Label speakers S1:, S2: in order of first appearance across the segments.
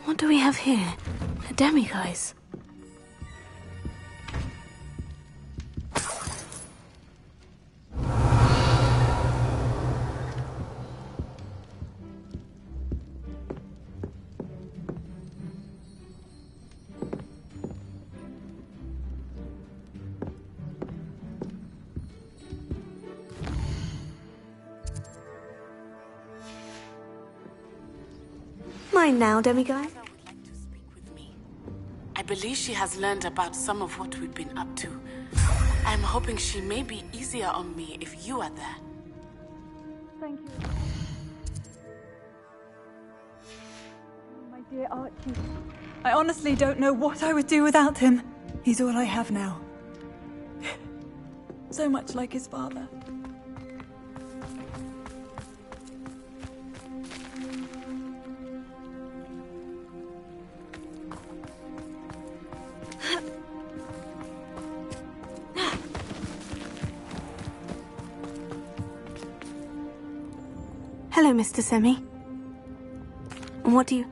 S1: What do we have here? A demiguise. Mine now, demiguise.
S2: I believe she has learned about some of what we've been up to. I'm hoping she may be easier on me if you are there.
S3: Thank you. My dear Archie. I honestly don't know what I would do without him. He's all I have now. So much like his father.
S1: Hello, Mr. Semi. What do you...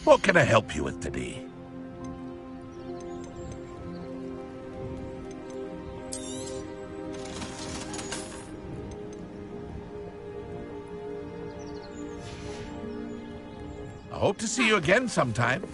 S4: What can I help you with today? I hope to see you again sometime.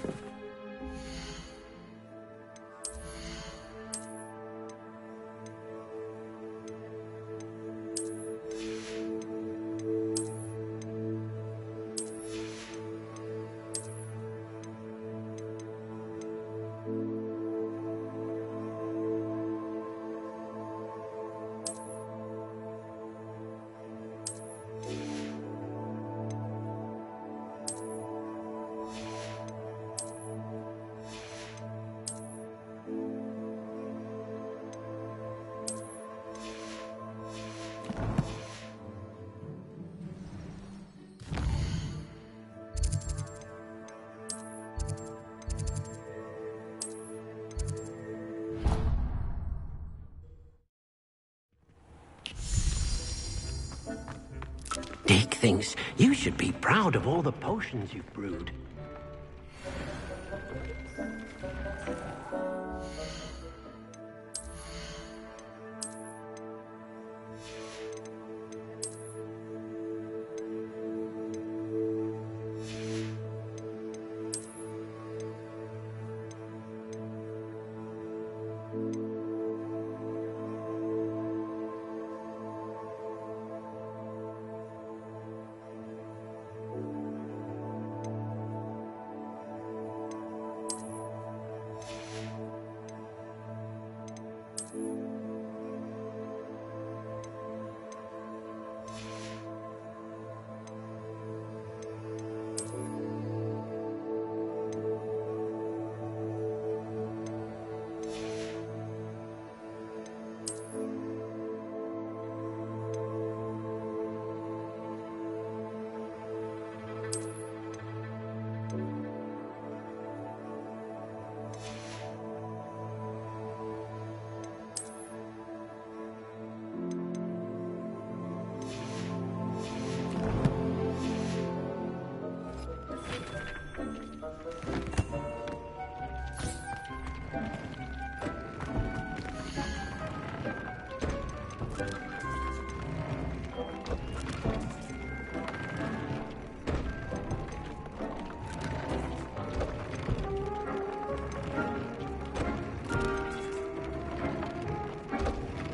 S5: Dick thinks you should be proud of all the potions you've brewed.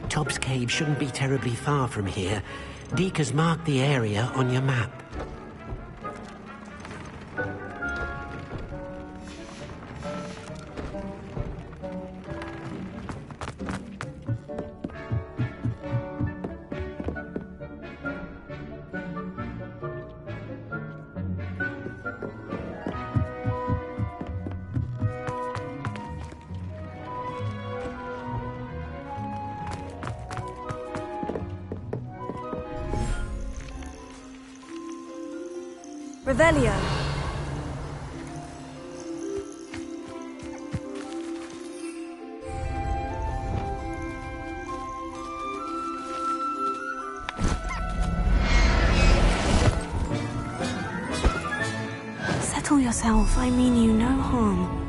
S5: Tobbs Cave shouldn't be terribly far from here. Deke has marked the area on your map.
S3: Revelio.
S1: yourself. I mean you no harm.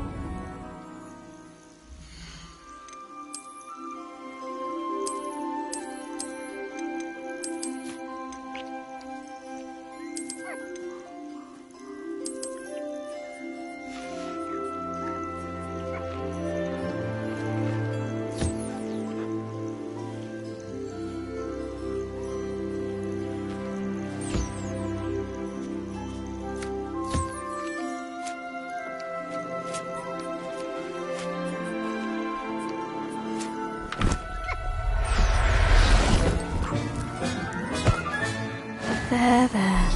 S1: There.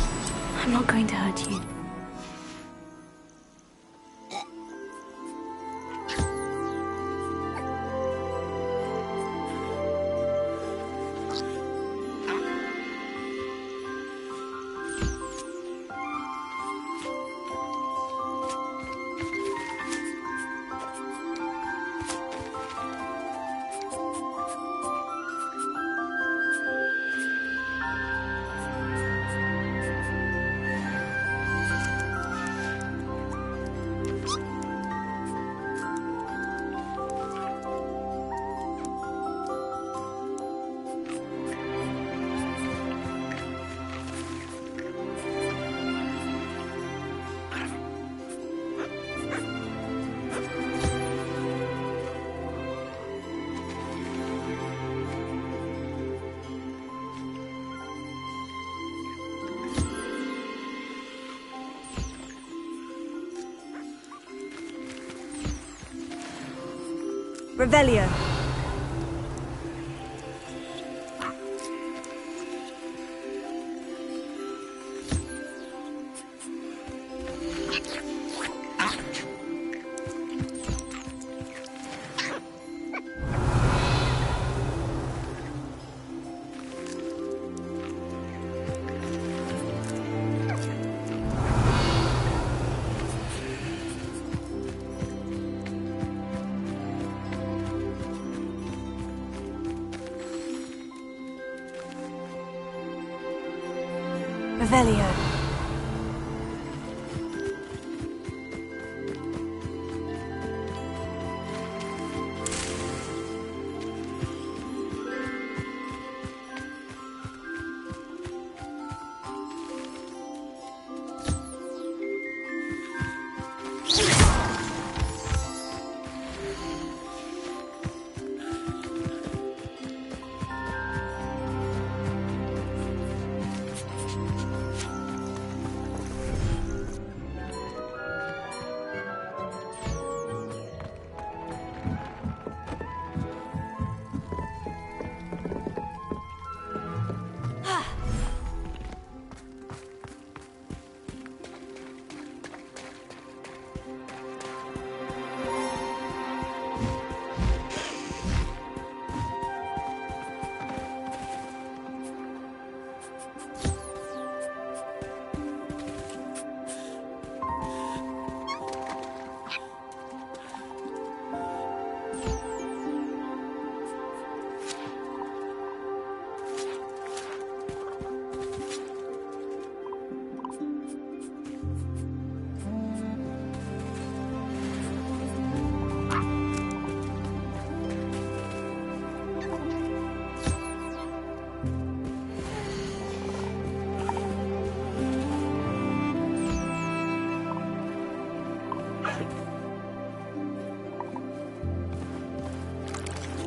S1: I'm not going to hurt you. Revelio. Revelio.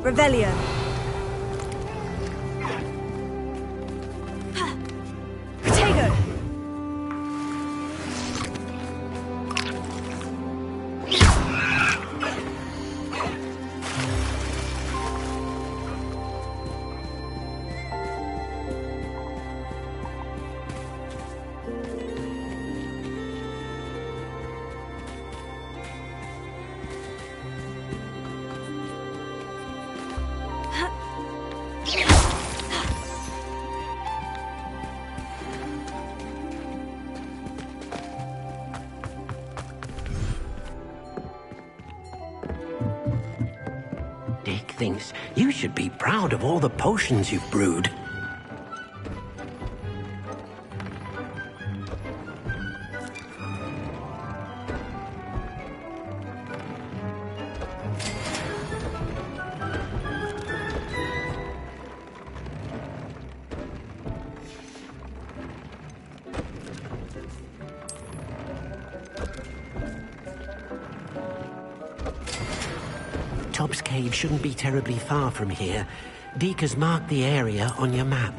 S1: Revelio. Potato.
S5: Dick thinks you should be proud of all the potions you've brewed. Tobbs Cave shouldn't be terribly far from here. Deke has marked the area on your map.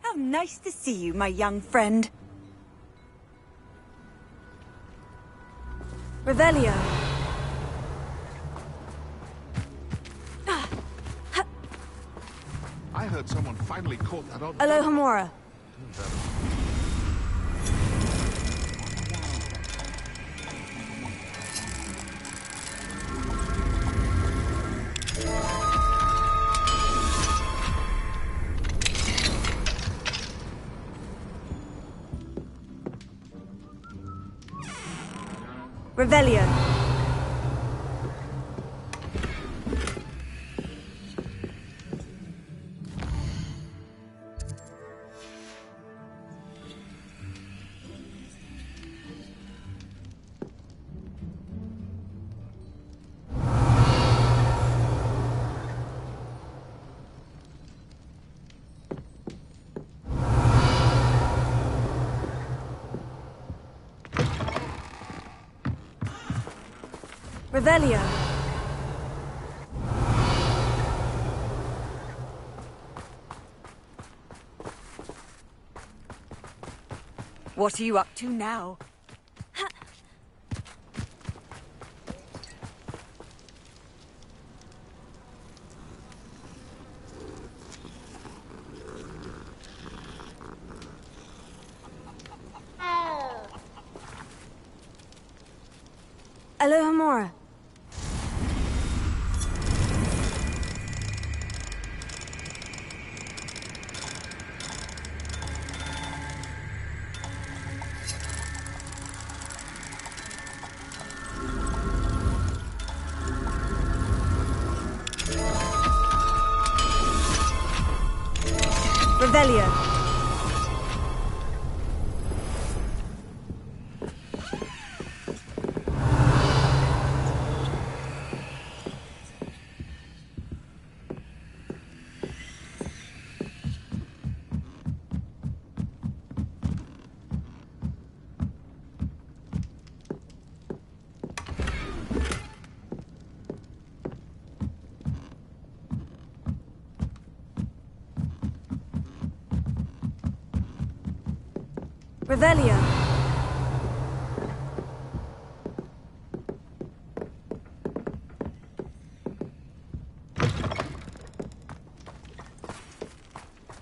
S3: How nice to see you, my young friend. Revelio.
S4: I heard someone finally caught that odd...
S3: Alohomora. Revelio. Revelio. What are you up to now? Alohomora. Revelio. Revelio.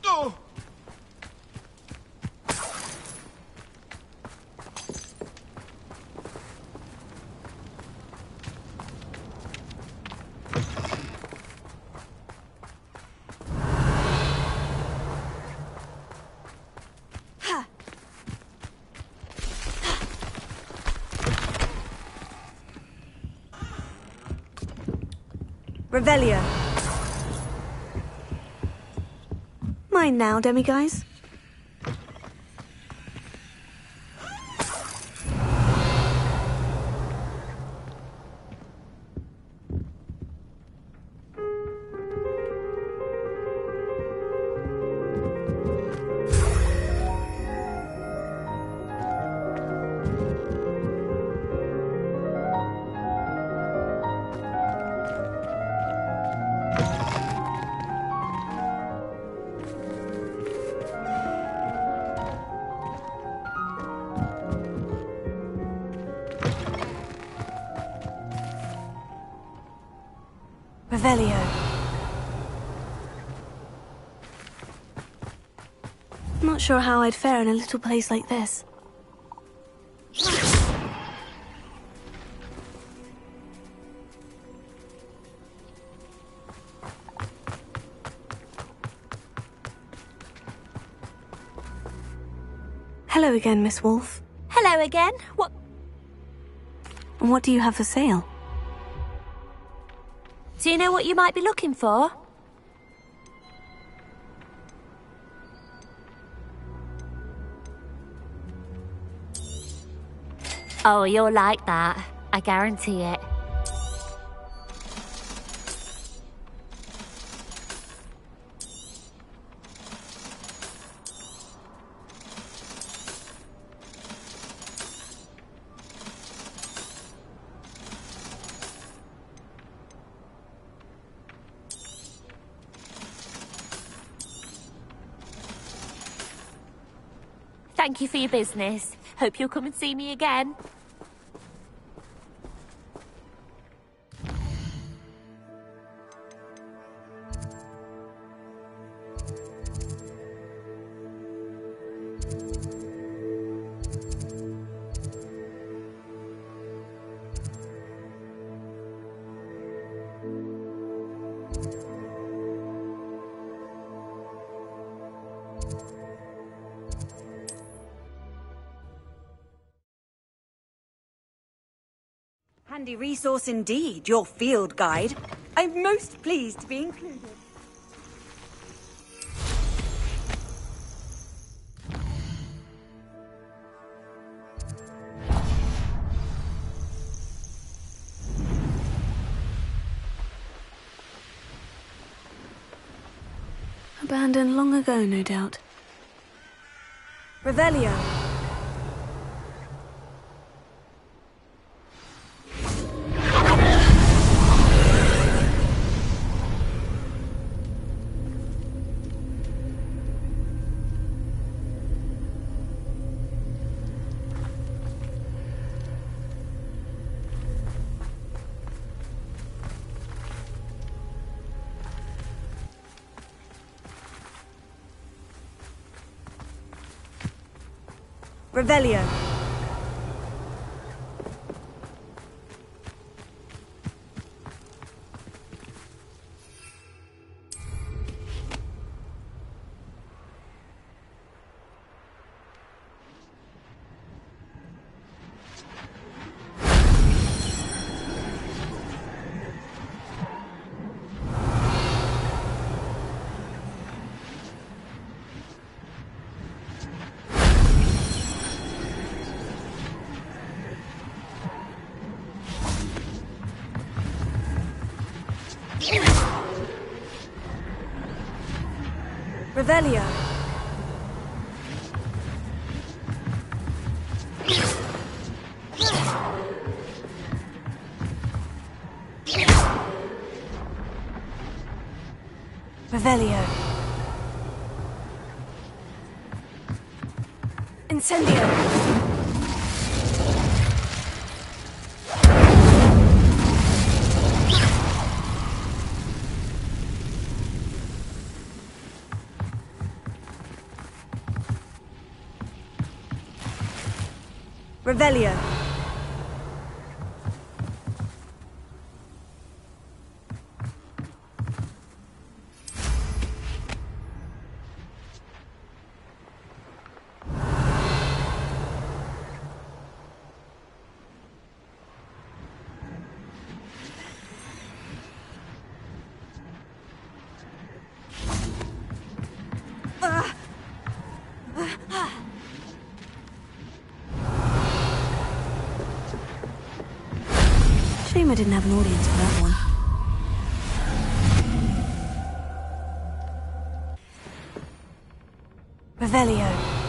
S4: Oh!
S3: Revelio.
S1: Mine now, demiguise. Revelio. Not sure how I'd fare in a little place like this. Hello again, Miss Wolf.
S6: Hello again.
S1: What do you have for sale?
S6: Do you know what you might be looking for? Oh, you'll like that. I guarantee it. Thank you for your business. Hope you'll come and see me again.
S3: Handy resource indeed, your field guide. I'm most pleased to be included.
S1: Abandoned long ago, no doubt.
S3: Revelio. Revelio. Revelio. Revelio. Incendio. Revelio.
S1: shame I didn't have an audience for that one. Revelio.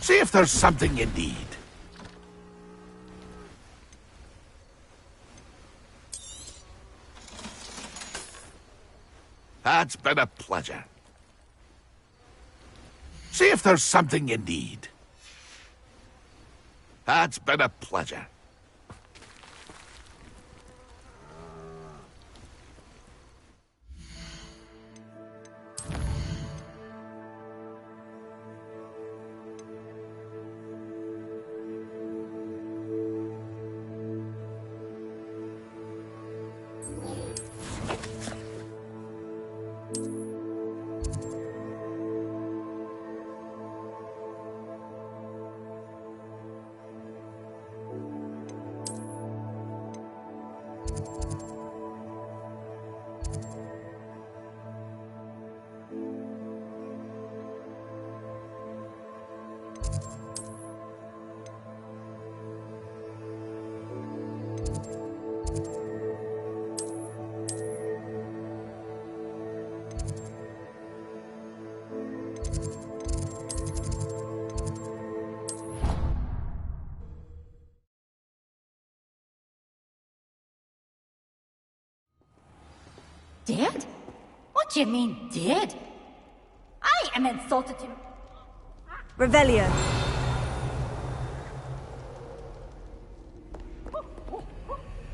S4: See if there's something you need. That's been a pleasure. See if there's something you need. That's been a pleasure.
S7: Dead? What do you mean, dead? I am insulted to...
S1: Revelio.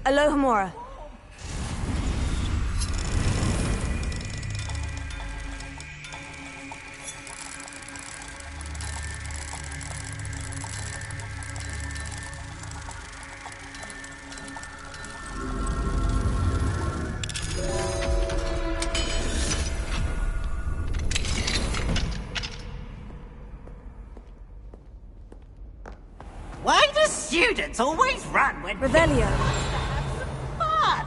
S1: Alohomora.
S7: Why do students always run when...
S1: Revelio.
S7: Fun!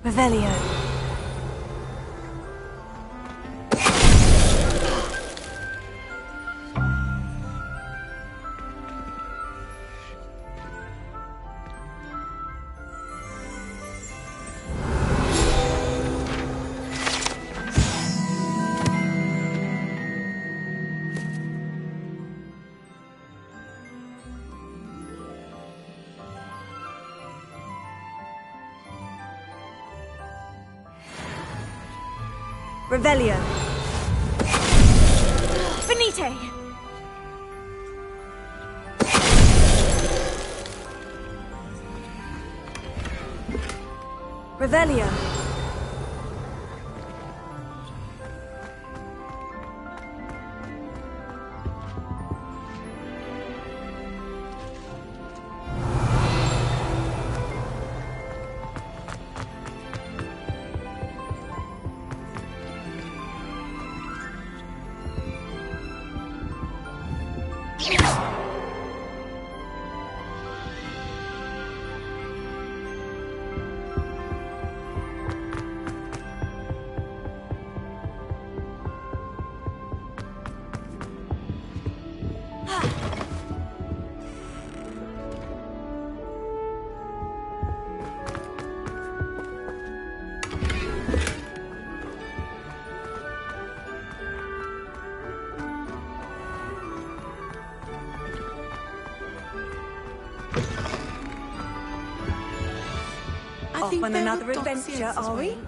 S1: Revelio. Revelio.
S6: Finite!
S1: Revelio.
S2: I think
S1: On
S2: there
S1: another
S2: were dossiers
S1: adventure,
S2: as
S1: are we?
S2: well.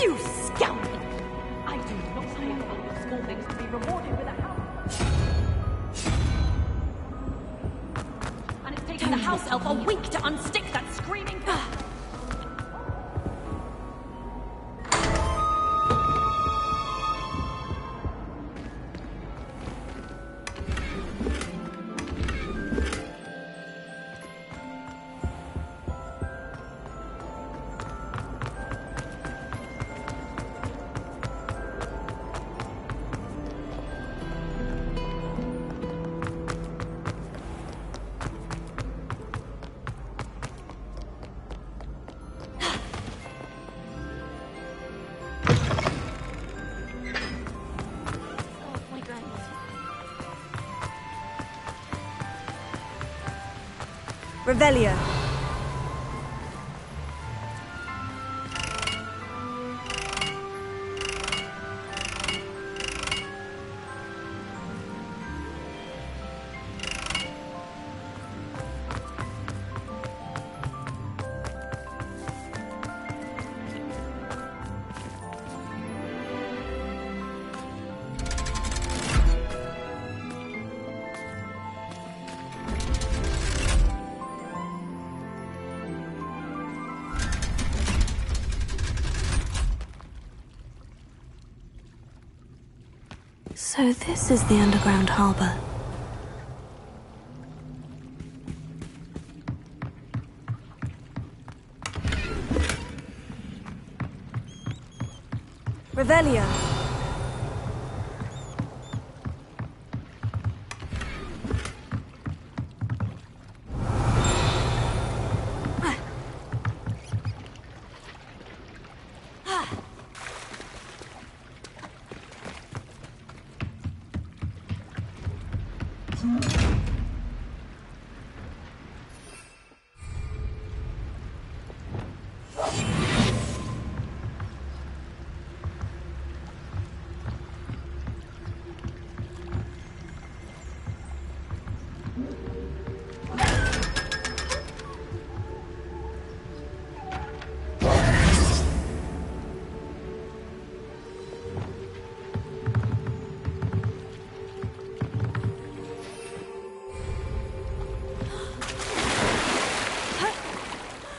S8: You scoundrel! I do not pay for your small things to be rewarded with a house. And it's taken the house elf a week to unstick that screaming thing.
S6: Oh, my goodness.
S1: Revelio. So this is the underground harbor. Revelio.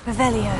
S1: Revelio.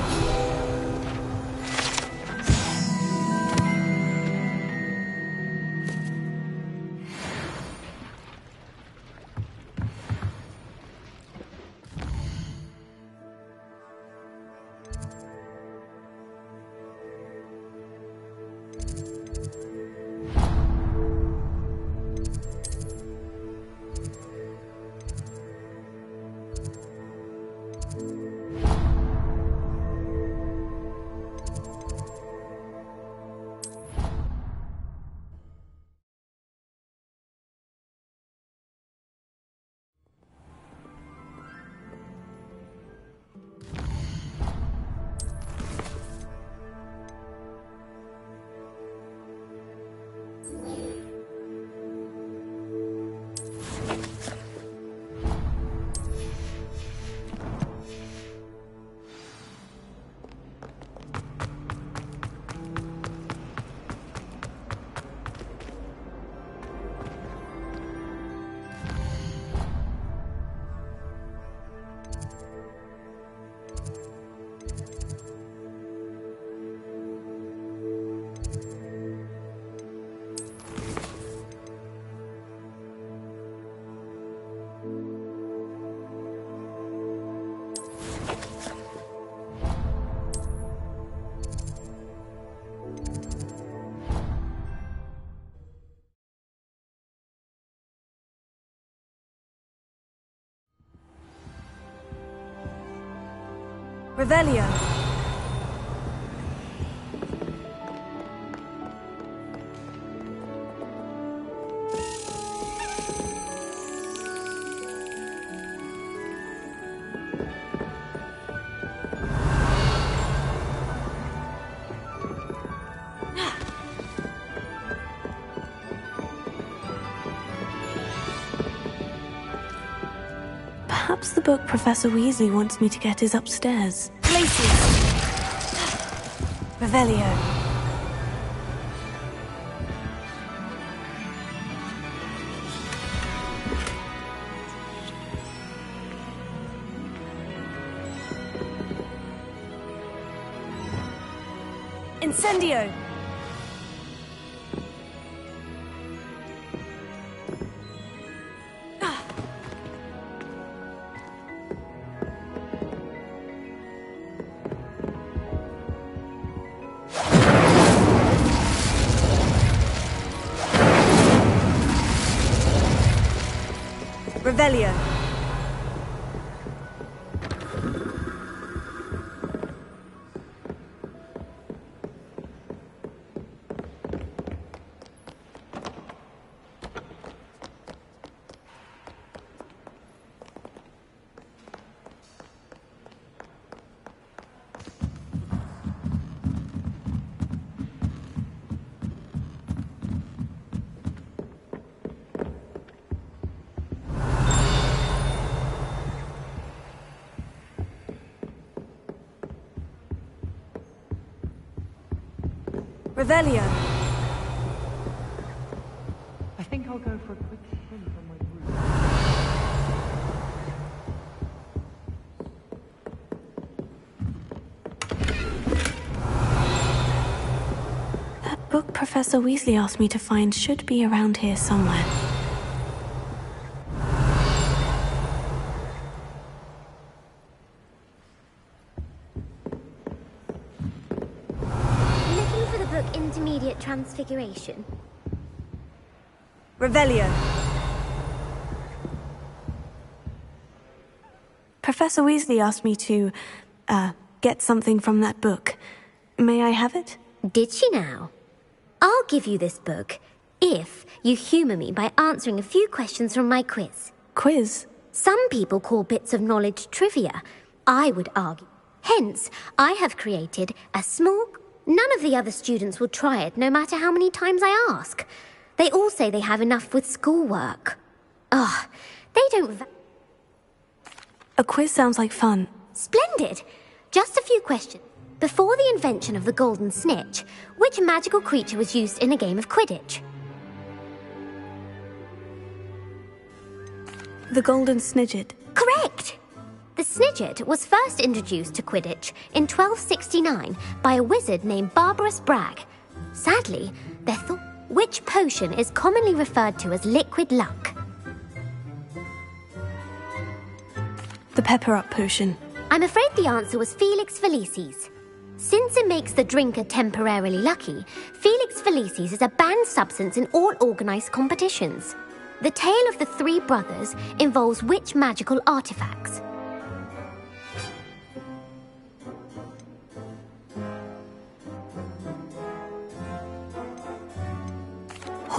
S3: Revelio.
S1: Perhaps the book Professor Weasley wants me to get is upstairs.
S3: Places. Revelio. Incendio. Revelio. Revelio.
S8: I think I'll go for a quick swim from my room.
S1: That book Professor Weasley asked me to find should be around here somewhere.
S9: Intermediate Transfiguration.
S3: Revelio.
S1: Professor Weasley asked me to, get something from that book. May I have it?
S9: Did she now? I'll give you this book if you humour me by answering a few questions from my quiz.
S1: Quiz?
S9: Some people call bits of knowledge trivia. I would argue. Hence, I have created a small... None of the other students will try it, no matter how many times I ask. They all say they have enough with schoolwork. Ugh, they don't...
S1: A quiz sounds like fun.
S9: Splendid! Just a few questions. Before the invention of the golden snitch, which magical creature was used in a game of Quidditch?
S1: The golden snidget.
S9: Correct! The snidget was first introduced to Quidditch in 1269 by a wizard named Barbarous Bragg. Sadly, they thought... Which potion is commonly referred to as liquid luck?
S1: The pepper-up potion.
S9: I'm afraid the answer was Felix Felicis. Since it makes the drinker temporarily lucky, Felix Felicis is a banned substance in all organised competitions. The tale of the three brothers involves which magical artifacts?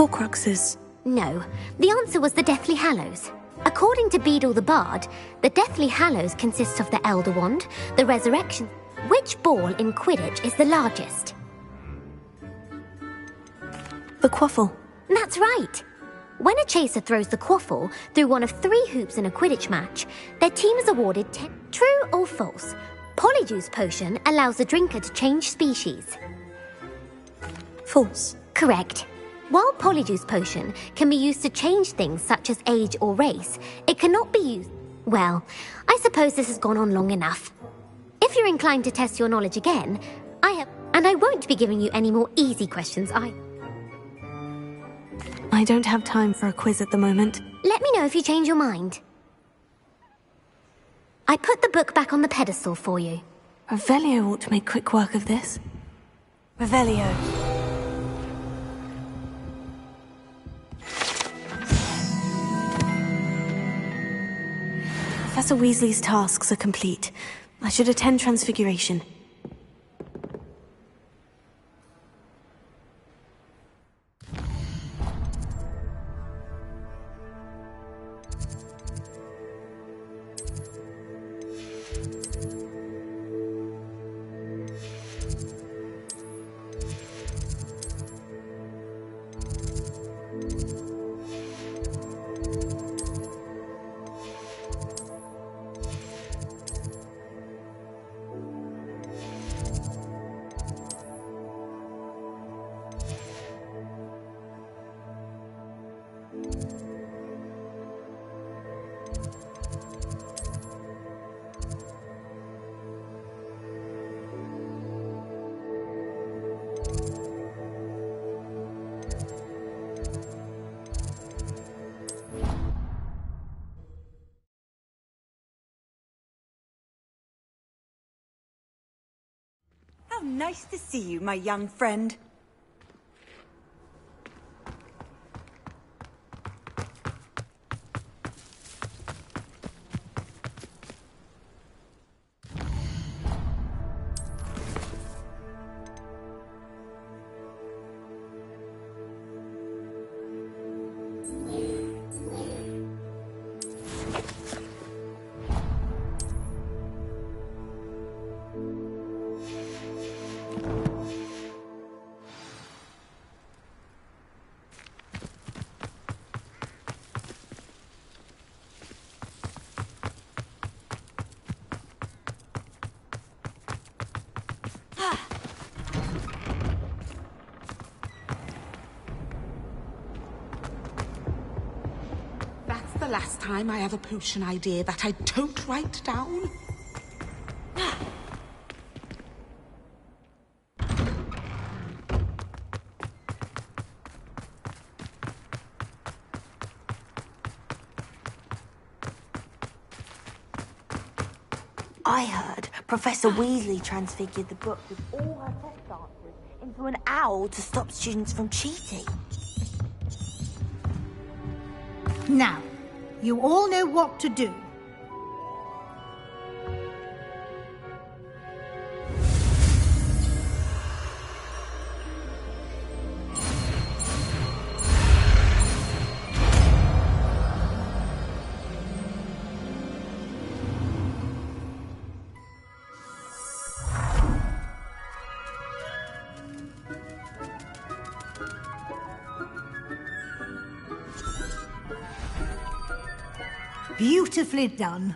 S1: Horcruxes.
S9: No, the answer was the Deathly Hallows. According to Beadle the Bard, the Deathly Hallows consists of the Elder Wand, the Resurrection. Which ball in Quidditch is the largest?
S1: The Quaffle.
S9: That's right. When a chaser throws the quaffle through one of 3 hoops in a Quidditch match, their team is awarded 10. True or false? Polyjuice Potion allows the drinker to change species.
S1: False.
S9: Correct. While Polyjuice Potion can be used to change things such as age or race, it cannot be used... Well, I suppose this has gone on long enough. If you're inclined to test your knowledge again, and I won't be giving you any more easy questions
S1: I don't have time for a quiz at the moment.
S9: Let me know if you change your mind. I put the book back on the pedestal for you.
S1: Revelio ought to make quick work of this. Revelio. Professor Weasley's tasks are complete. I should attend Transfiguration.
S3: How nice to see you, my young friend.
S2: That's the last time I have a potion idea that I don't write down.
S10: I heard Professor Weasley transfigured the book with all her test answers into an owl to stop students from cheating.
S11: Now, you all know what to do. Beautifully done.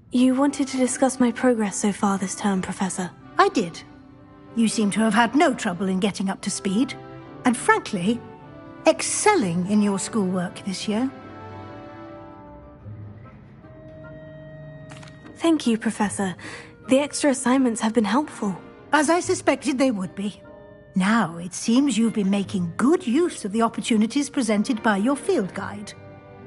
S1: You wanted to discuss my progress so far this term, Professor.
S11: I did. You seem to have had no trouble in getting up to speed, and frankly, excelling in your schoolwork this year.
S1: Thank you, Professor. The extra assignments have been helpful.
S11: as I suspected they would be. Now, it seems you've been making good use of the opportunities presented by your field guide.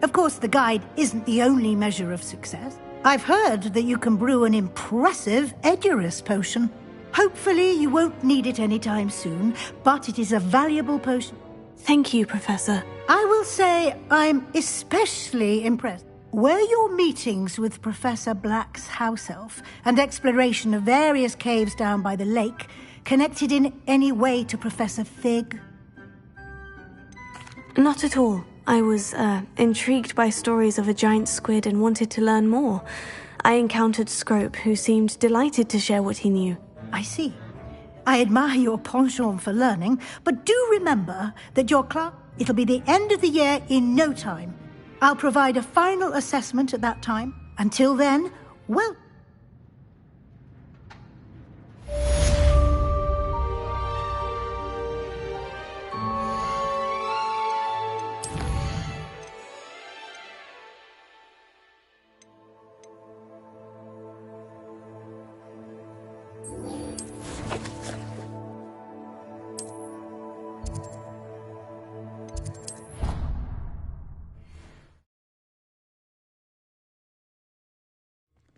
S11: Of course, the guide isn't the only measure of success. I've heard that you can brew an impressive Edurus potion. Hopefully, you won't need it anytime soon, but it is a valuable potion.
S1: Thank you, Professor.
S11: I will say I'm especially impressed. Were your meetings with Professor Black's house elf and exploration of various caves down by the lake connected in any way to Professor Fig?
S1: Not at all. I was intrigued by stories of a giant squid and wanted to learn more. I encountered Scrope, who seemed delighted to share what he knew.
S11: I see. I admire your penchant for learning, but do remember that your class... It'll be the end of the year in no time. I'll provide a final assessment at that time. Until then, well...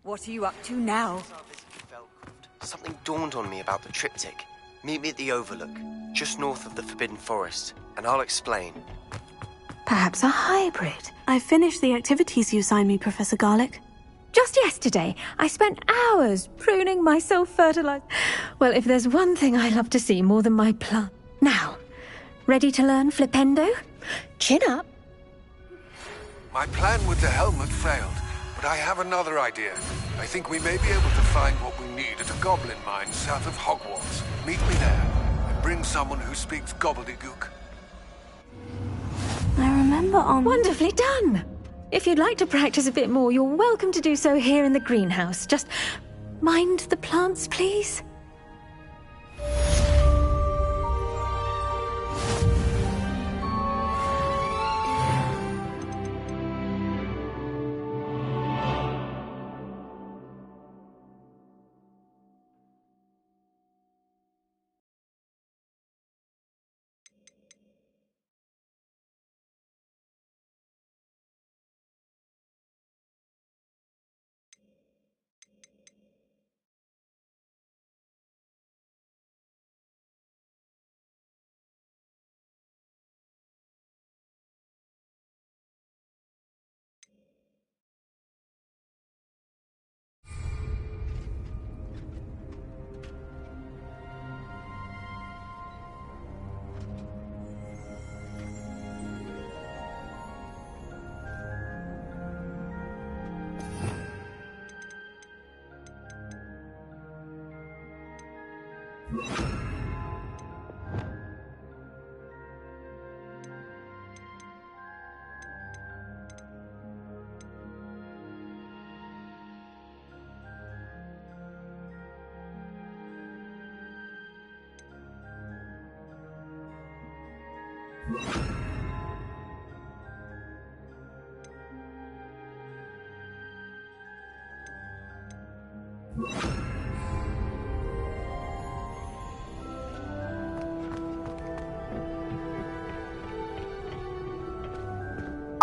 S3: What are you up to now?
S12: Something dawned on me about the triptych. Meet me at the Overlook, just north of the Forbidden Forest, and I'll explain.
S1: Perhaps a hybrid. I finished the activities you assigned me, Professor Garlick.
S13: Just yesterday, I spent hours pruning my self-fertilizer. Well, if there's one thing I love to see more than my plant. Now, ready to learn Flipendo? Chin up.
S14: My plan with the helmet failed. But I have another idea. I think we may be able to find what we need at a goblin mine south of Hogwarts. Meet me there, and bring someone who speaks gobbledygook.
S1: I remember on...
S13: Wonderfully done! If you'd like to practice a bit more, you're welcome to do so here in the greenhouse. Just mind the plants, please.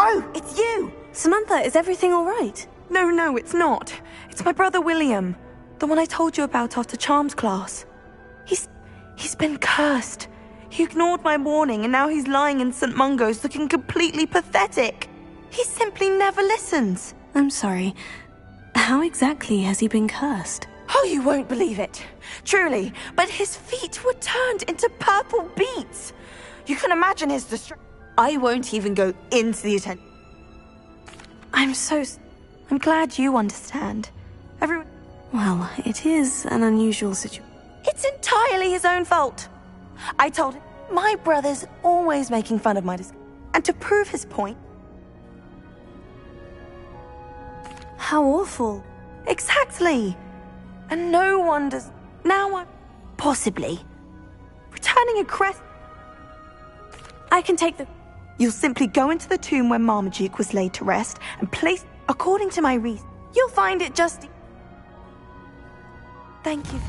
S10: Oh, it's you!
S1: Samantha, is everything all right?
S15: No, it's not. It's my brother William. The one I told you about after Charms class. He's been cursed. He ignored my warning and now he's lying in St. Mungo's looking completely pathetic. He simply never listens.
S1: I'm sorry. How exactly has he been cursed?
S15: Oh, you won't believe it. Truly, but his feet were turned into purple beets. You can imagine his distress. I won't even go into the attention. I'm glad you understand.
S1: Well, it is an unusual situation.
S15: It's entirely his own fault. I told him my brother's always making fun of my discovery. And to prove his point...
S1: How awful.
S15: Exactly. And no one does... Now I'm... Possibly. Returning a crest... I can take the... You'll simply go into the tomb where Marmaduke was laid to rest and place... According to my reason, you'll find it just... Thank you.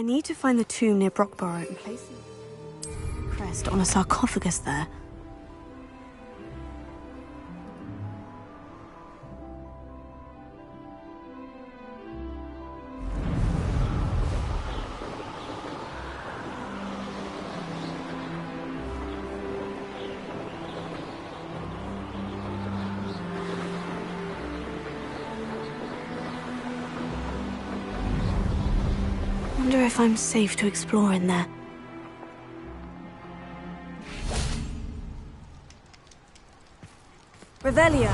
S1: I need to find the tomb near Brockborough and place the crest on a sarcophagus there. I wonder if I'm safe to explore in there.
S15: Revelio.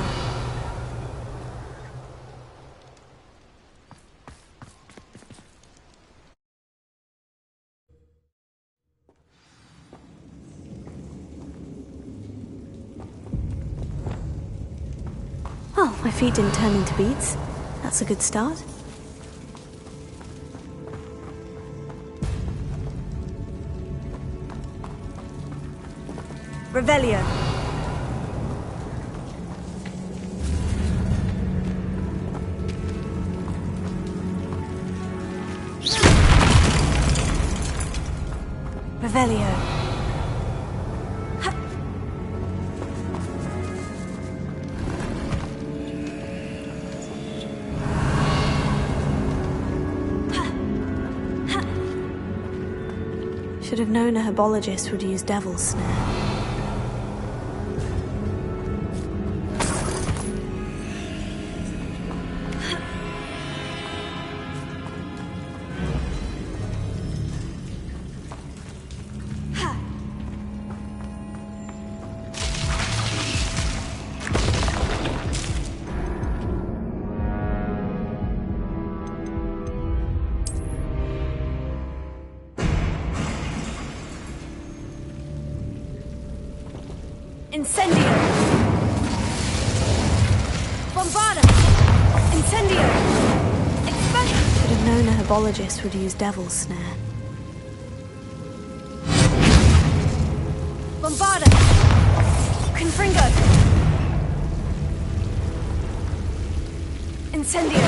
S1: Oh, my feet didn't turn into beads. That's a good start.
S15: Revelio. Revelio.
S1: Should have known a herbologist would use Devil's Snare.
S15: Incendio! Bombarda! Incendio! Expelliarmus!
S1: Should have known a herbologist would use Devil's Snare.
S15: Bombarda! Confringo! Incendio!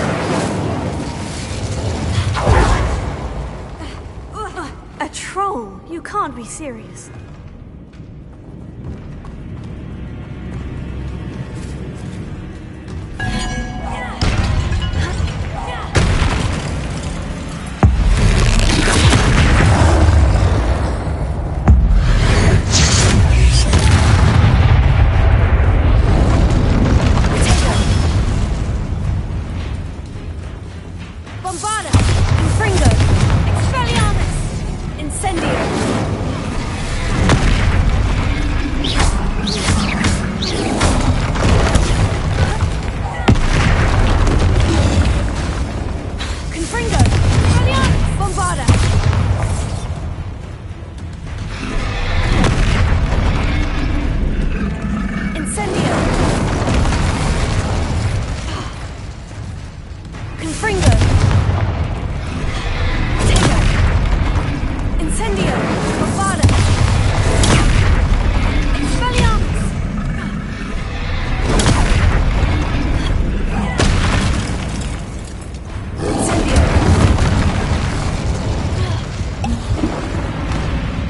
S1: A troll? You can't be serious.
S15: Bombarda! Confringo! Expelliarmus! Incendio! Confringo! Expelliarmus! Bombarda! Incendio! Confringo! Incendio! Bombarda! Expelliarmus! Incendio!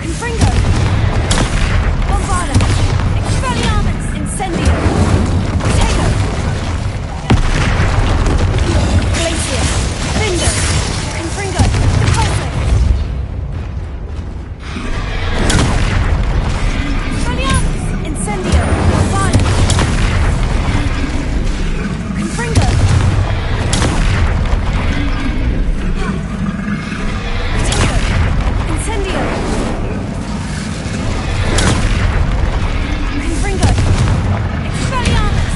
S15: Confringo! Bombarda! Expelliarmus! Incendio! Tego! Glacier! Findo! Confringo! Repulse! Expelliarmus! Incendio! Bombarda! Confringo! Tego! Incendio! Confringo! Expelliarmus!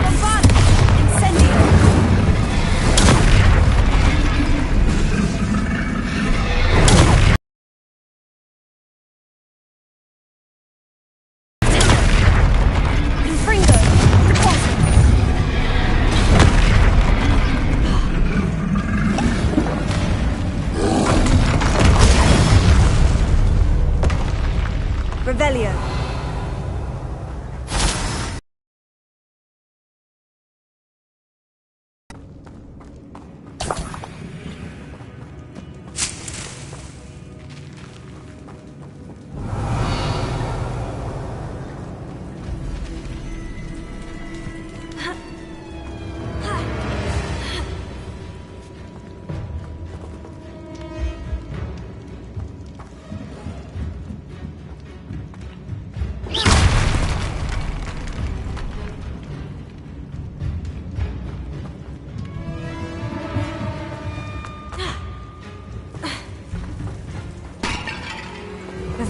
S15: Bombarda! Incendio! Confringo! Repulse! Revelio.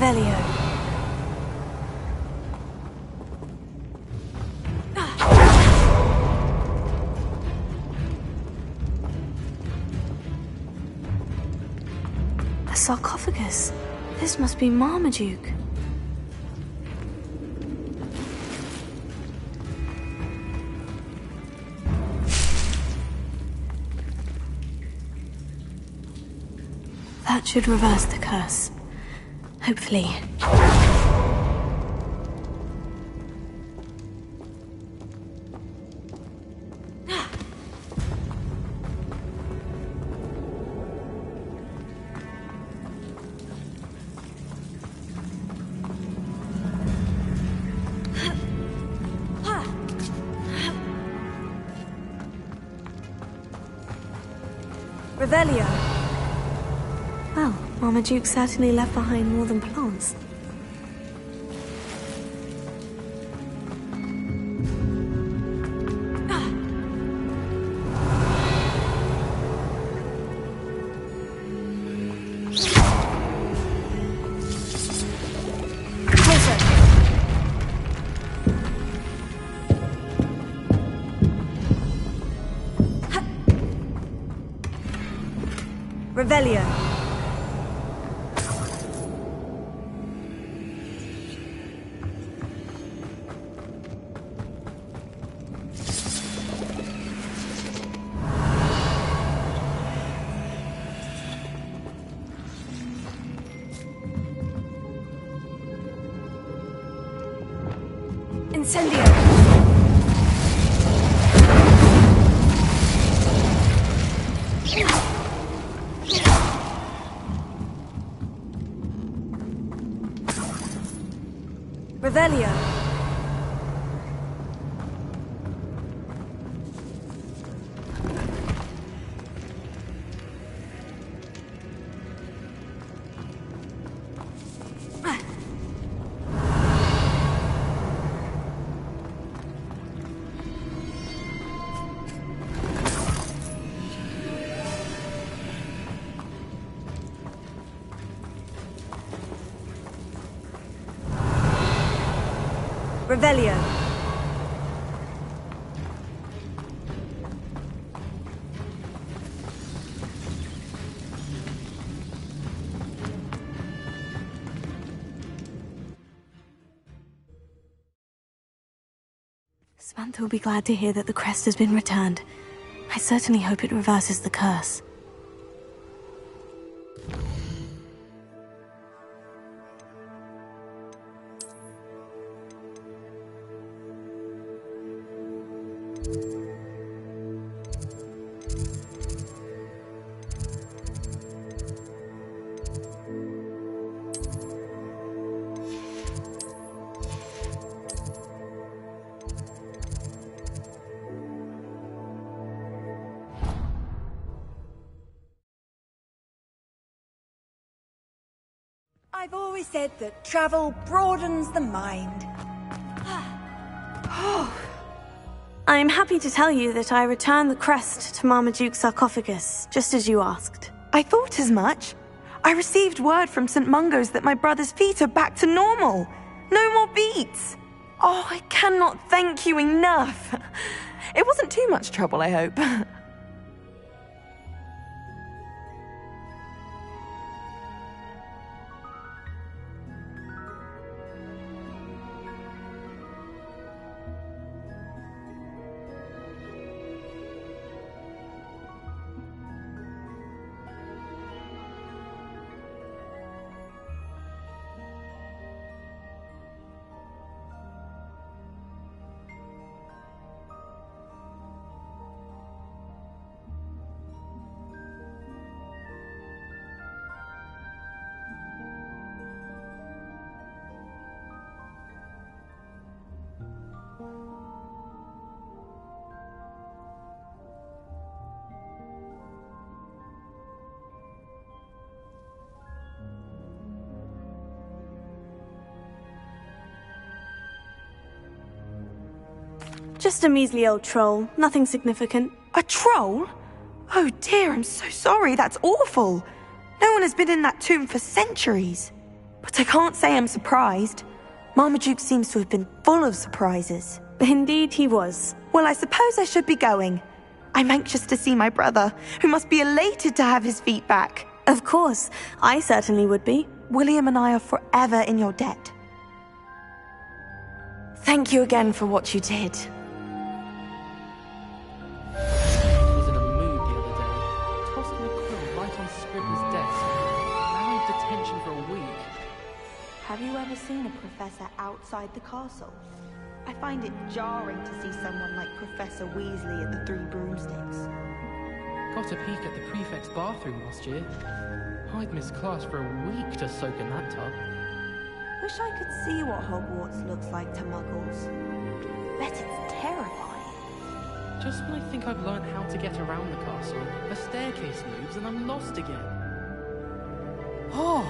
S1: Revelio. A sarcophagus. This must be Marmaduke. That should reverse the curse. Hopefully.
S15: Revelio.
S1: Well, Marmaduke certainly left behind more than plants.
S15: Revelio. Incendio. Revelio. Revelio.
S1: Samantha will be glad to hear that the crest has been returned. I certainly hope it reverses the curse.
S3: I've always said that travel broadens the mind.
S1: I'm happy to tell you that I returned the crest to Marmaduke's sarcophagus, just as you asked.
S15: I thought as much. I received word from St. Mungo's that my brother's feet are back to normal. No more beats. Oh, I cannot thank you enough. It wasn't too much trouble, I hope.
S1: Just a measly old troll, nothing significant.
S15: A troll? Oh dear, I'm so sorry, that's awful. No one has been in that tomb for centuries. But I can't say I'm surprised. Marmaduke seems to have been full of surprises.
S1: Indeed he was.
S15: Well, I suppose I should be going. I'm anxious to see my brother, who must be elated to have his feet back.
S1: Of course, I certainly would be.
S15: William and I are forever in your debt. Thank you again for what you did.
S16: Was in a mood the other day. Tossed my quill right on Scribner's desk. Now in detention for a week.
S10: Have you ever seen a professor outside the castle? I find it jarring to see someone like Professor Weasley at the Three Broomsticks.
S16: Got a peek at the prefect's bathroom last year. I'd missed class for a week to soak in that tub.
S10: Wish I could see what Hogwarts looks like to muggles. Bet it's terrifying.
S16: Just when I think I've learned how to get around the castle, a staircase moves and I'm lost again. Oh!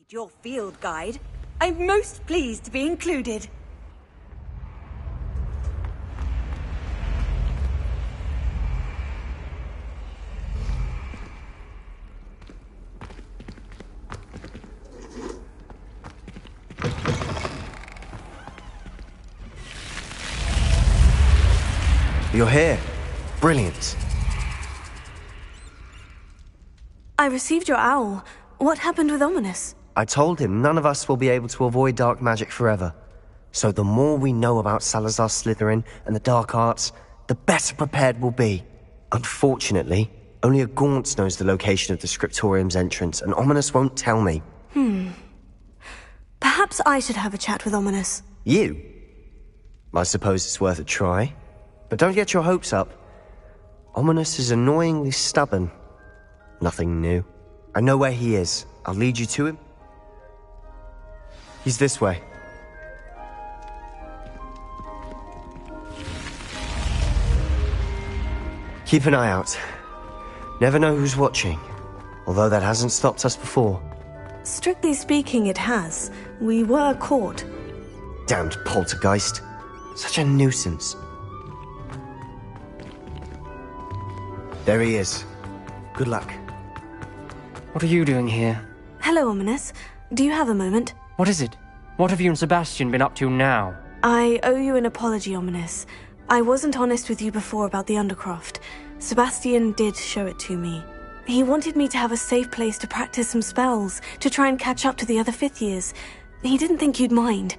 S3: Your field guide. I'm most pleased to be included.
S12: You're here. Brilliant.
S1: I received your owl. What happened with Ominous?
S12: I told him none of us will be able to avoid dark magic forever. So the more we know about Salazar Slytherin and the dark arts, the better prepared we'll be. Unfortunately, Only a Gaunt knows the location of the Scriptorium's entrance, and Ominous won't tell me.
S1: Perhaps I should have a chat with Ominous.
S12: You? I suppose it's worth a try. But don't get your hopes up. Ominous is annoyingly stubborn. Nothing new. I know where he is. I'll lead you to him. He's this way. Keep an eye out. Never know who's watching. Although that hasn't stopped us before.
S1: Strictly speaking, it has. We were caught.
S12: Damned poltergeist. Such a nuisance. There he is. Good luck.
S17: What are you doing here?
S1: Hello, Ominous. Do you have a moment?
S17: What is it? What have you and Sebastian been up to now?
S1: I owe you an apology, Ominous. I wasn't honest with you before about the Undercroft. Sebastian did show it to me. He wanted me to have a safe place to practice some spells, to try and catch up to the other 5th years. He didn't think you'd mind.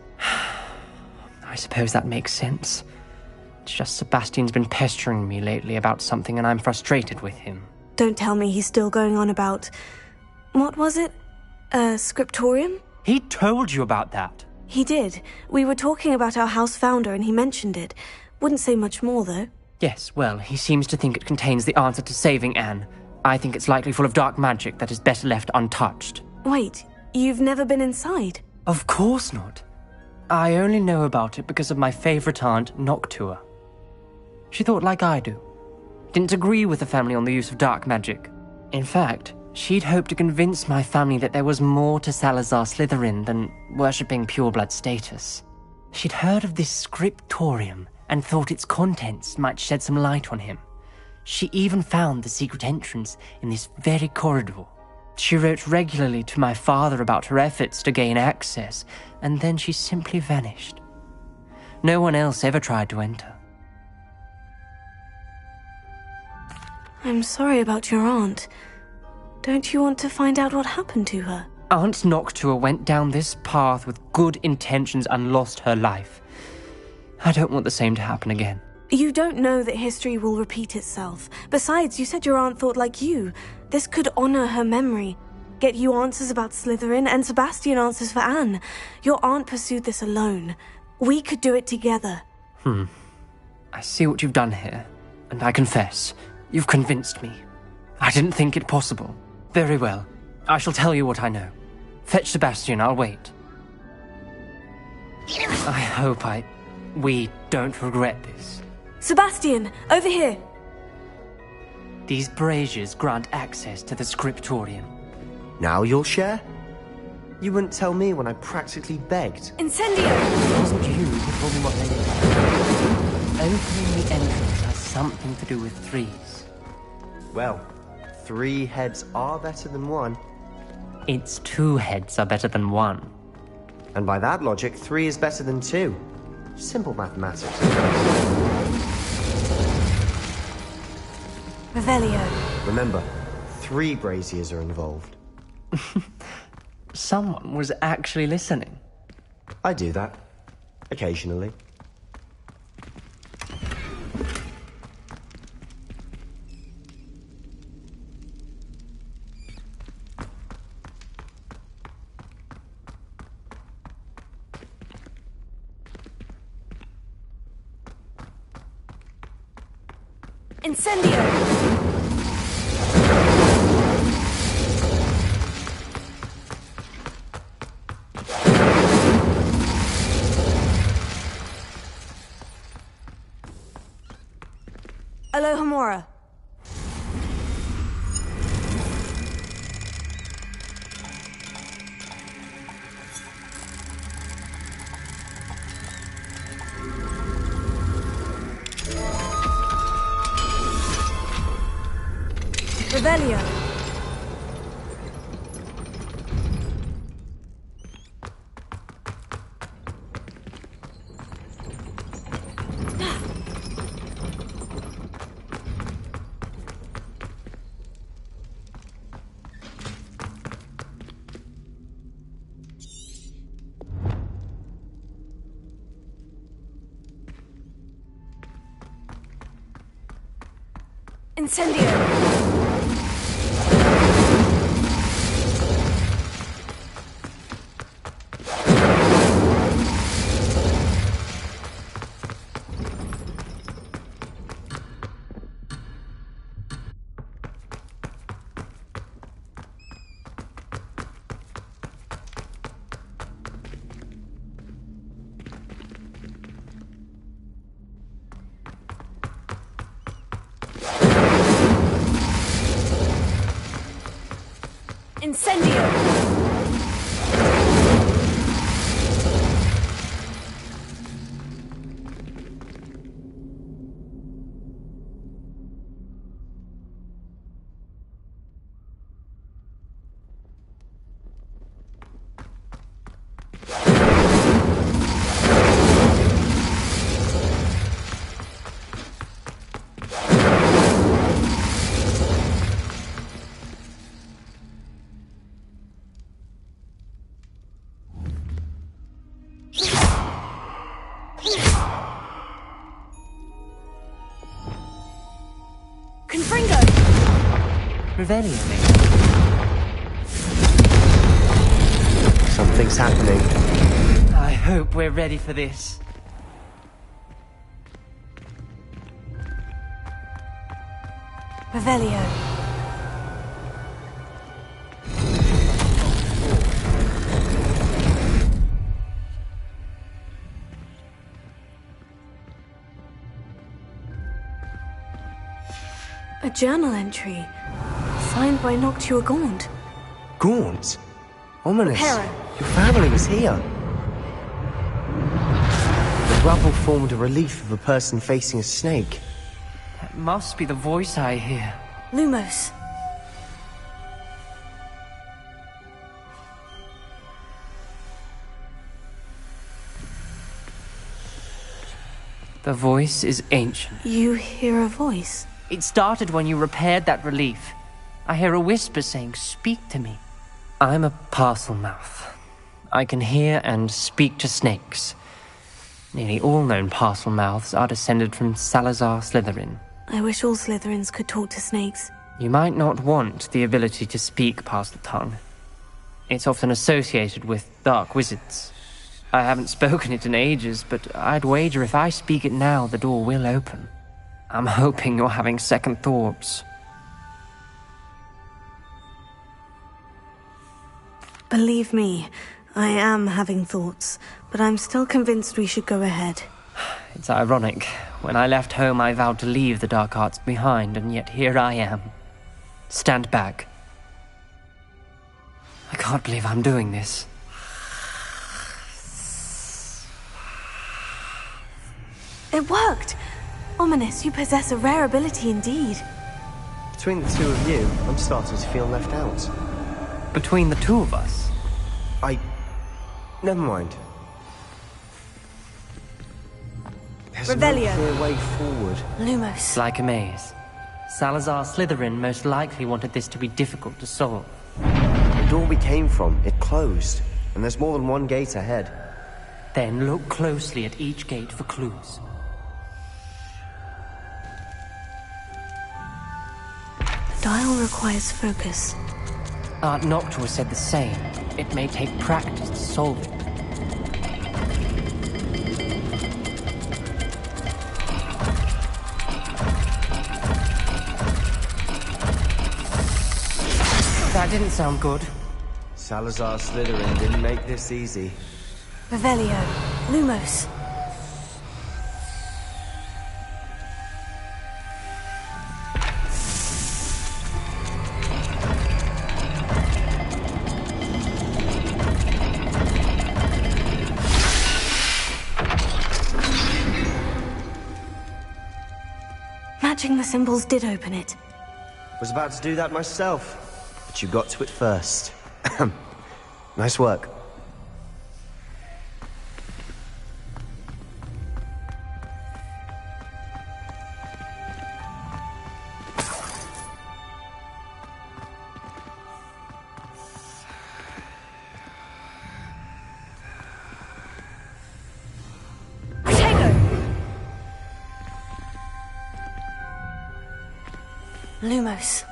S17: I suppose that makes sense. It's just Sebastian's been pestering me lately about something and I'm frustrated with him.
S1: Don't tell me he's still going on about... What was it? Scriptorium?
S17: He told you about that?
S1: He did. We were talking about our house founder and he mentioned it. Wouldn't say much more, though.
S17: Yes, well, he seems to think it contains the answer to saving Anne. I think it's likely full of dark magic that is better left untouched.
S1: Wait, you've never been inside?
S17: Of course not. I only know about it because of my favorite aunt, Noctua. She thought like I do. Didn't agree with the family on the use of dark magic. In fact, she'd hoped to convince my family that there was more to Salazar Slytherin than worshipping pureblood status. She'd heard of this scriptorium and thought its contents might shed some light on him. She even found the secret entrance in this very corridor. She wrote regularly to my father about her efforts to gain access, and then she simply vanished. No one else ever tried to enter.
S1: I'm sorry about your aunt. Don't you want to find out what happened to her?
S17: Aunt Noctua went down this path with good intentions and lost her life. I don't want the same to happen again.
S1: You don't know that history will repeat itself. Besides, you said your aunt thought like you. This could honor her memory. Get you answers about Slytherin and Sebastian answers for Anne. Your aunt pursued this alone. We could do it together.
S17: I see what you've done here, and I confess, you've convinced me. I didn't think it possible. Very well. I shall tell you what I know. Fetch Sebastian, I'll wait. I hope we don't regret this.
S1: Sebastian, over here!
S17: These braziers grant access to the scriptorium.
S12: Now you'll share? You wouldn't tell me when I practically begged.
S1: Incendio!
S17: It wasn't you who told me what they did. Opening the entrance has something to do with threes.
S12: Well, 3 heads are better than 1.
S17: It's 2 heads are better than 1.
S12: And by that logic, 3 is better than 2. Simple mathematics.
S1: Revelio.
S12: Remember, 3 braziers are involved.
S17: Someone was actually listening.
S12: I do that. Occasionally.
S1: Incendio! Alohomora. Revelio. Incendio! Incendio!
S17: Revelio.
S12: Something's happening.
S17: I hope we're ready for this.
S1: Revelio. A journal entry. Signed by Noctua Gaunt.
S12: Gaunt? Ominous.
S1: Hera.
S12: Your family was here. The rubble formed a relief of a person facing a snake.
S17: That must be the voice I hear.
S1: Lumos.
S17: The voice is ancient.
S1: You hear a voice?
S17: It started when you repaired that relief. I hear a whisper saying, "Speak to me." I'm a parcel mouth. I can hear and speak to snakes. Nearly all known parcel mouths are descended from Salazar Slytherin.
S1: I wish all Slytherins could talk to snakes.
S17: You might not want the ability to speak past the tongue. It's often associated with dark wizards. I haven't spoken it in ages, but I'd wager if I speak it now, the door will open. I'm hoping you're having second thoughts.
S1: Believe me, I am having thoughts, but I'm still convinced we should go ahead.
S17: It's ironic. When I left home, I vowed to leave the dark arts behind, and yet here I am. Stand back. I can't believe I'm doing this.
S1: It worked! Ominous, you possess a rare ability indeed.
S12: Between the two of you, I'm starting to feel left out.
S17: Between the two of us?
S12: Never mind. There's
S1: Revelio.
S12: no clear way forward.
S1: Lumos.
S17: It's like a maze. Salazar Slytherin most likely wanted this to be difficult to solve.
S12: The door we came from, it closed. And there's more than one gate ahead.
S17: Then look closely at each gate for clues.
S1: The dial requires focus.
S17: Aunt Noctua said the same. It may take practice to solve it. That didn't sound good.
S12: Salazar Slytherin didn't make this easy.
S1: Revelio. Lumos. Matching the symbols did open it.
S12: Was about to do that myself. But you got to it first. Nice work.
S1: Lumos.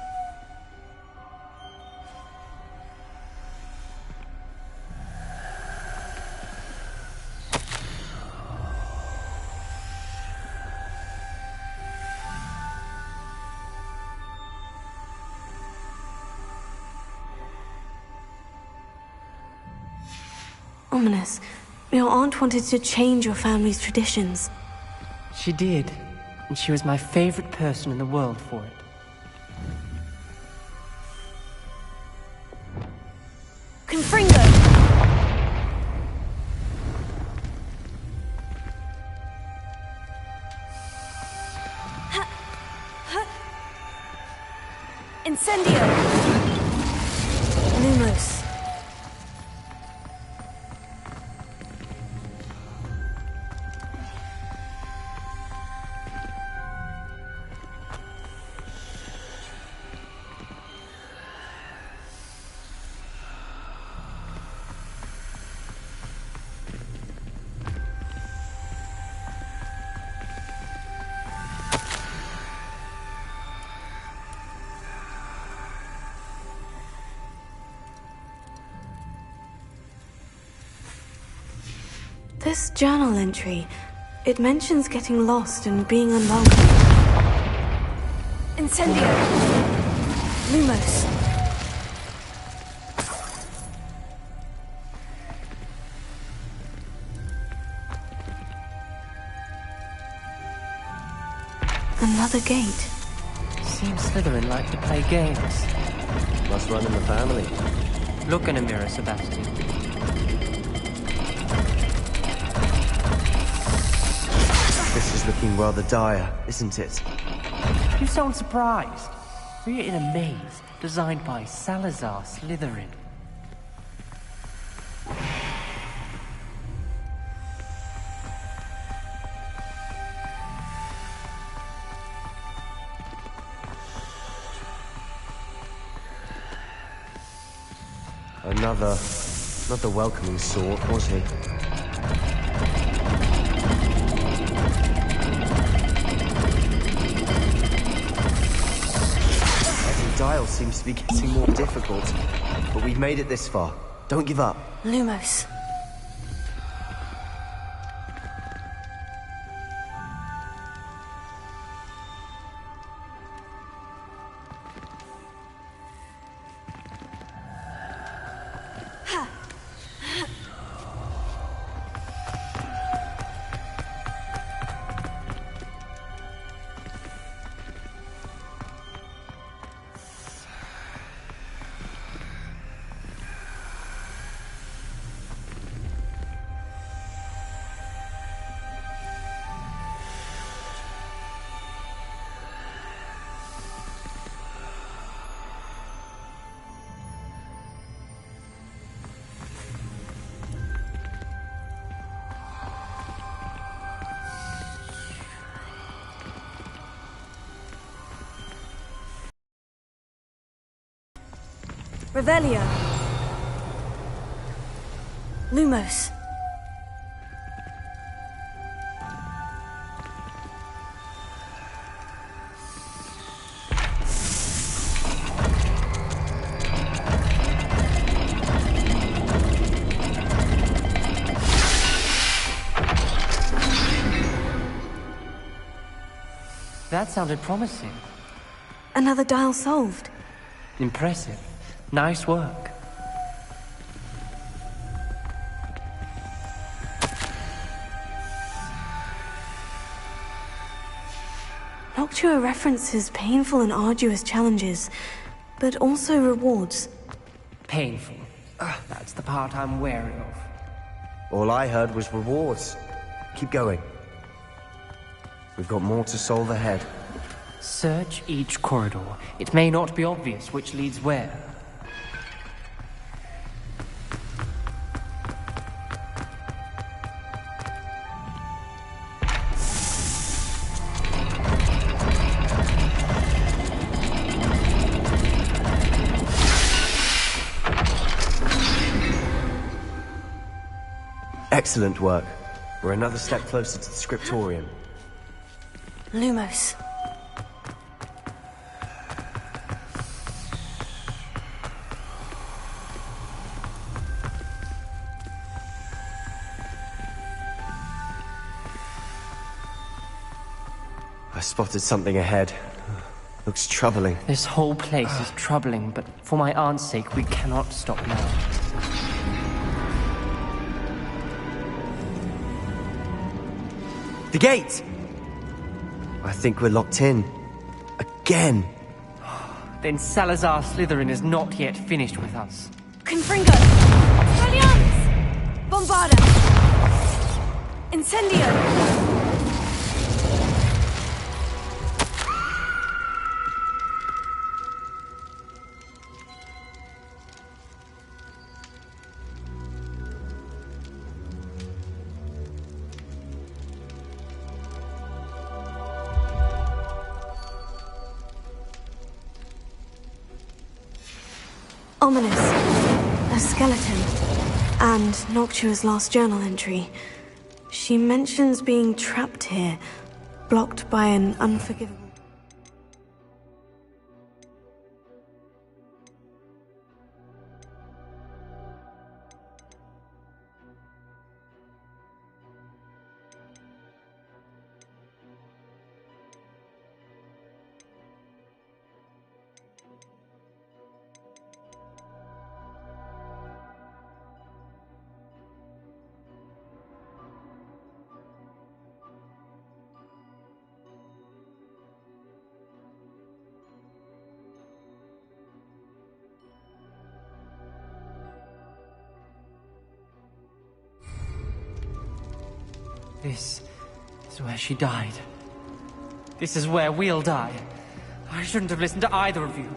S1: Ominous. Your aunt wanted to change your family's traditions.
S17: She did, and she was my favorite person in the world for it.
S1: Confringo! Incendio! Lumos. This journal entry, it mentions getting lost and being unwelcome. Incendio! Lumos. Another gate.
S17: Seems Slytherin like to play games.
S12: Must run in the family.
S17: Look in a mirror, Sebastian.
S12: This is looking rather dire, isn't it?
S17: You sound surprised. We're in a maze designed by Salazar Slytherin.
S12: Not the welcoming sort, was he? Every dial seems to be getting more difficult, but we've made it this far. Don't give up.
S1: Lumos. Revelio. Lumos.
S17: That sounded promising.
S1: Another dial solved.
S17: Impressive. Nice work.
S1: Noctua references painful and arduous challenges, but also rewards.
S17: Painful. That's the part I'm wary of.
S12: All I heard was rewards. Keep going. We've got more to solve ahead.
S17: Search each corridor. It may not be obvious which leads where.
S12: Excellent work. We're another step closer to the scriptorium.
S1: Lumos.
S12: I spotted something ahead. Looks troubling.
S17: This whole place is troubling, but for my aunt's sake, we cannot stop now.
S12: The gate! I think we're locked in. Again!
S17: Then Salazar Slytherin is not yet finished with us.
S1: Confringo! Brilliance! Bombarda! Incendio! Ominous. A skeleton. And Noctua's last journal entry. She mentions being trapped here, blocked by an unforgivable...
S17: This is where she died. This is where we'll die. I shouldn't have listened to either of you.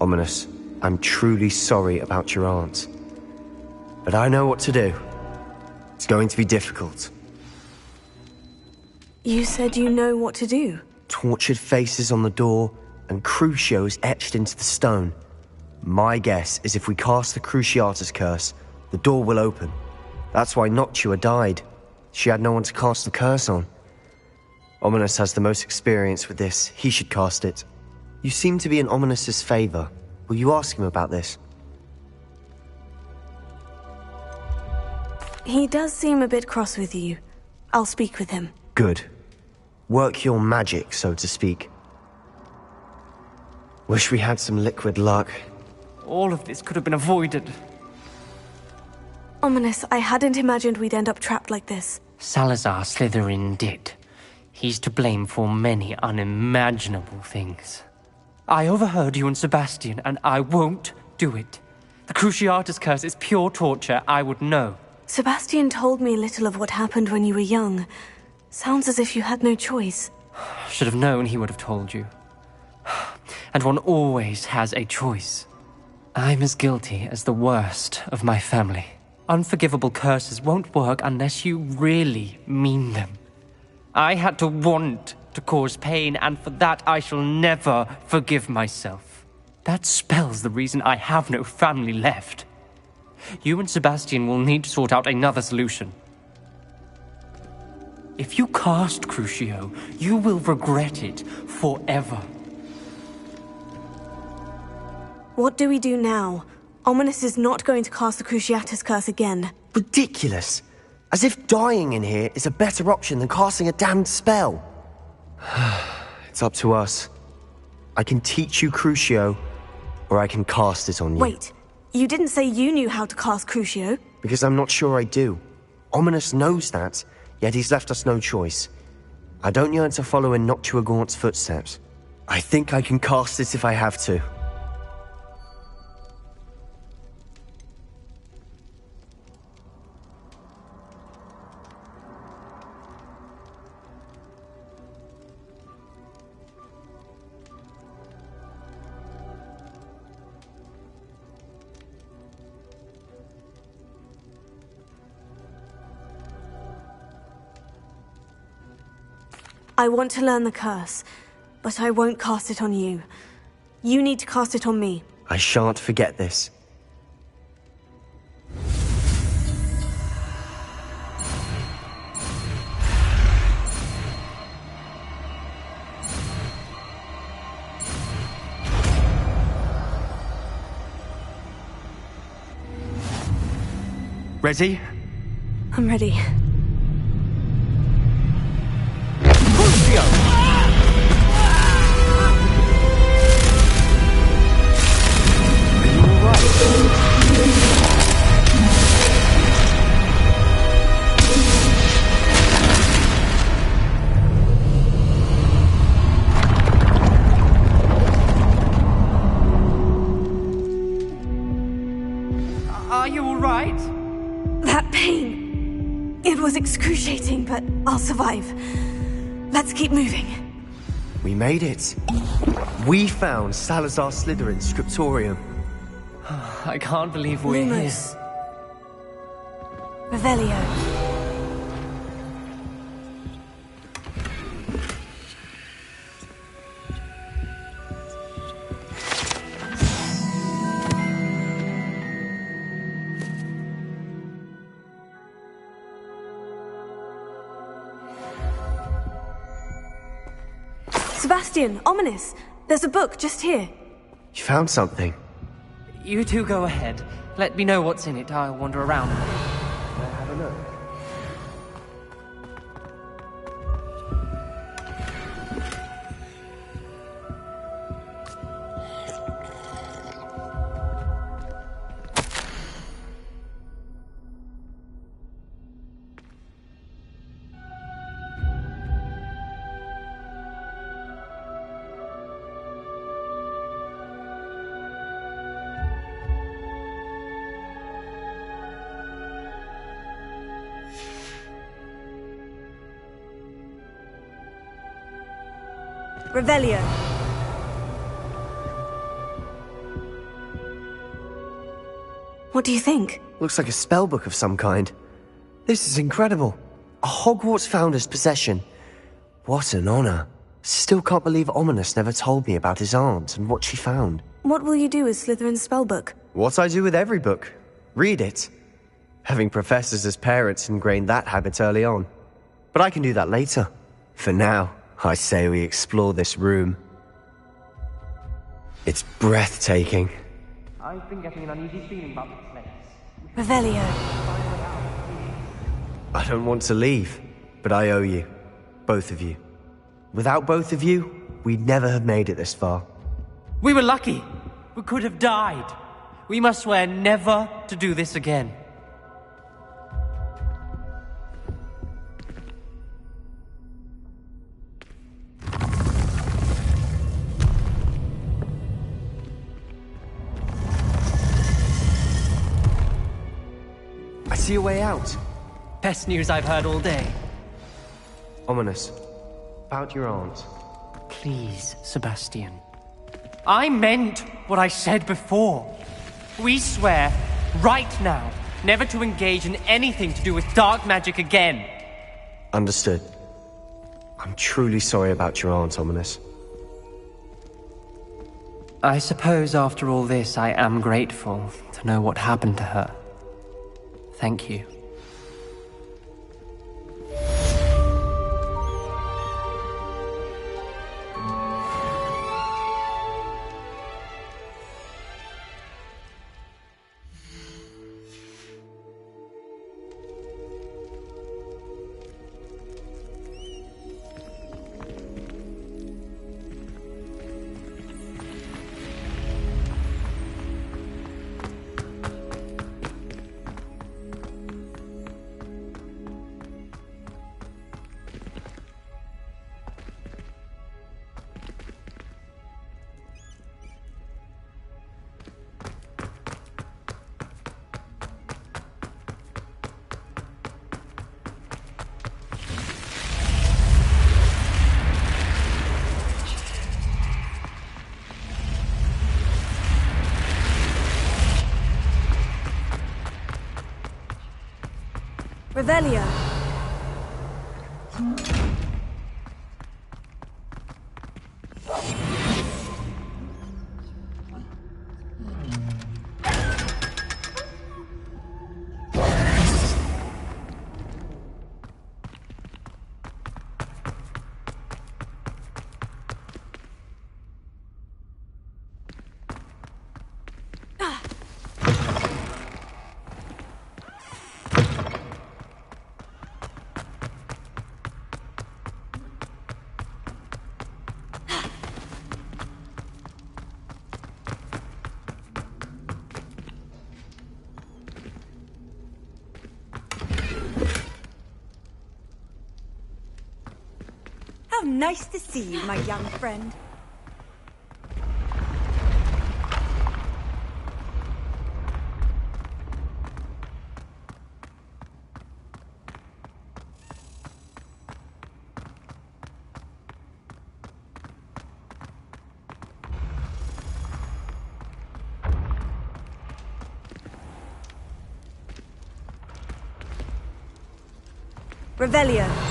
S12: Ominous, I'm truly sorry about your aunt. But I know what to do. It's going to be difficult.
S1: You said you know what to do.
S12: Tortured faces on the door and Crucios etched into the stone. My guess is if we cast the Cruciatus curse, the door will open. That's why Noctua died. She had no one to cast the curse on. Ominous has the most experience with this. He should cast it. You seem to be in Ominous's favor. Will you ask him about this?
S1: He does seem a bit cross with you. I'll speak with him.
S12: Good. Work your magic, so to speak. Wish we had some liquid luck.
S17: All of this could have been avoided.
S1: Ominous, I hadn't imagined we'd end up trapped like this.
S17: Salazar Slytherin did. He's to blame for many unimaginable things. I overheard you and Sebastian, and I won't do it. The Cruciatus curse is pure torture, I would know.
S1: Sebastian told me little of what happened when you were young. Sounds as if you had no choice.
S17: Should have known he would have told you. And one always has a choice. I'm as guilty as the worst of my family. Unforgivable curses won't work unless you really mean them. I had to want to cause pain, and for that I shall never forgive myself. That spell's the reason I have no family left. You and Sebastian will need to sort out another solution. If you cast Crucio, you will regret it forever.
S1: What do we do now? Ominous is not going to cast the Cruciatus curse again.
S12: Ridiculous. As if dying in here is a better option than casting a damned spell. It's up to us. I can teach you Crucio, or I can cast it on you.
S1: Wait, you didn't say you knew how to cast Crucio?
S12: Because I'm not sure I do. Ominous knows that, yet he's left us no choice. I don't yearn to follow in Noctua Gaunt's footsteps. I think I can cast it if I have to.
S1: I want to learn the curse, but I won't cast it on you. You need to cast it on me.
S12: I shan't forget this. Ready?
S1: I'm ready.
S17: Are you all right?
S1: That pain. It was excruciating, but I'll survive. Let's keep moving.
S12: We made it. We found Salazar Slytherin's scriptorium.
S17: I can't believe we're
S1: Lumos. Revelio. Sebastian, Ominous, there's a book just here.
S12: You found something.
S17: You two go ahead. Let me know what's in it. I'll wander around.
S12: Can I have a look?
S1: Revelio. What do you think?
S12: Looks like a spellbook of some kind. This is incredible. A Hogwarts founder's possession. What an honor. Still can't believe Ominous never told me about his aunt and what she found.
S1: What will you do with Slytherin's spellbook?
S12: What I do with every book. Read it. Having professors as parents ingrained that habit early on. But I can do that later. For now, I say we explore this room. It's breathtaking.
S17: I've been getting an uneasy feeling about this place.
S1: Revelio.
S12: I don't want to leave, but I owe you. Both of you. Without both of you, we'd never have made it this far.
S17: We were lucky. We could have died. We must swear never to do this again.
S12: I see a way out.
S17: Best news I've heard all day.
S12: Ominous. About your aunt.
S17: Please, Sebastian. I meant what I said before. We swear, right now, never to engage in anything to do with dark magic again.
S12: Understood. I'm truly sorry about your aunt, Ominous.
S17: I suppose after all this, I am grateful to know what happened to her. Thank you.
S1: Revelio.
S3: How nice to see you, my young friend.
S1: Revelio.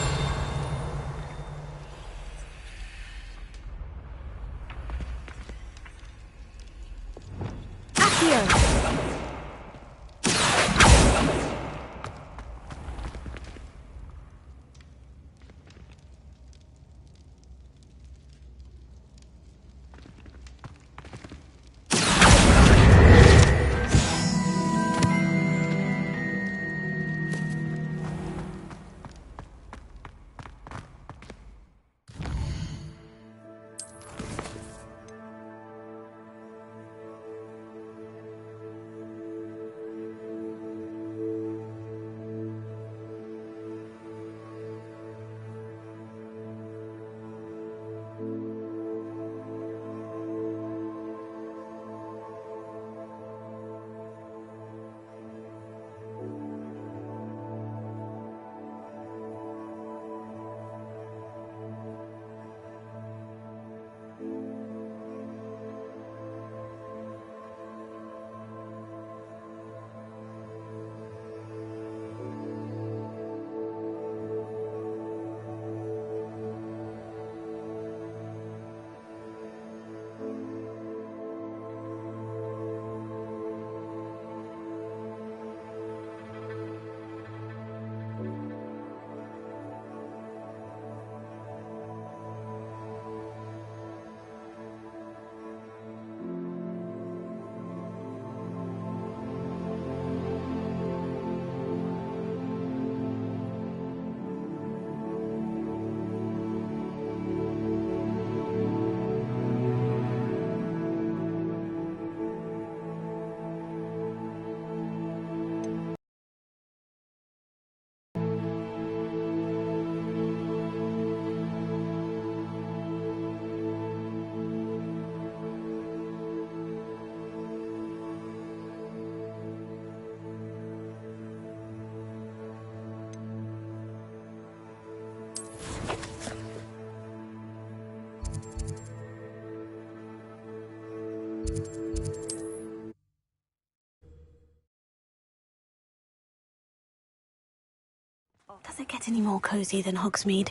S1: can't get any more cozy than Hogsmeade.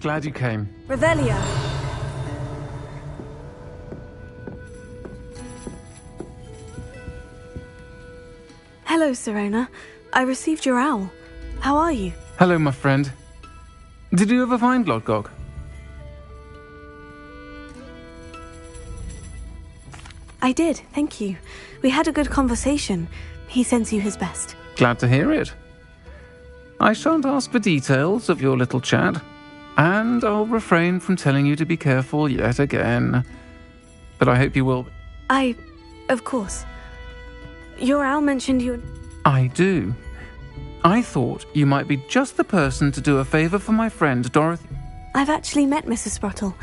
S18: Glad you came.
S3: Revelio.
S1: Hello, Serena. I received your owl. How are you?
S18: Hello, my friend. Did you ever find Lodgok?
S1: I did, thank you. We had a good conversation. He sends you his best.
S18: Glad to hear it. I shan't ask for details of your little chat, and I'll refrain from telling you to be careful yet again. But I hope you will.
S1: Of course. Your owl mentioned you...
S18: I do. I thought you might be just the person to do a favour for my friend, Dorothy.
S1: I've actually met Mrs. Sprottle.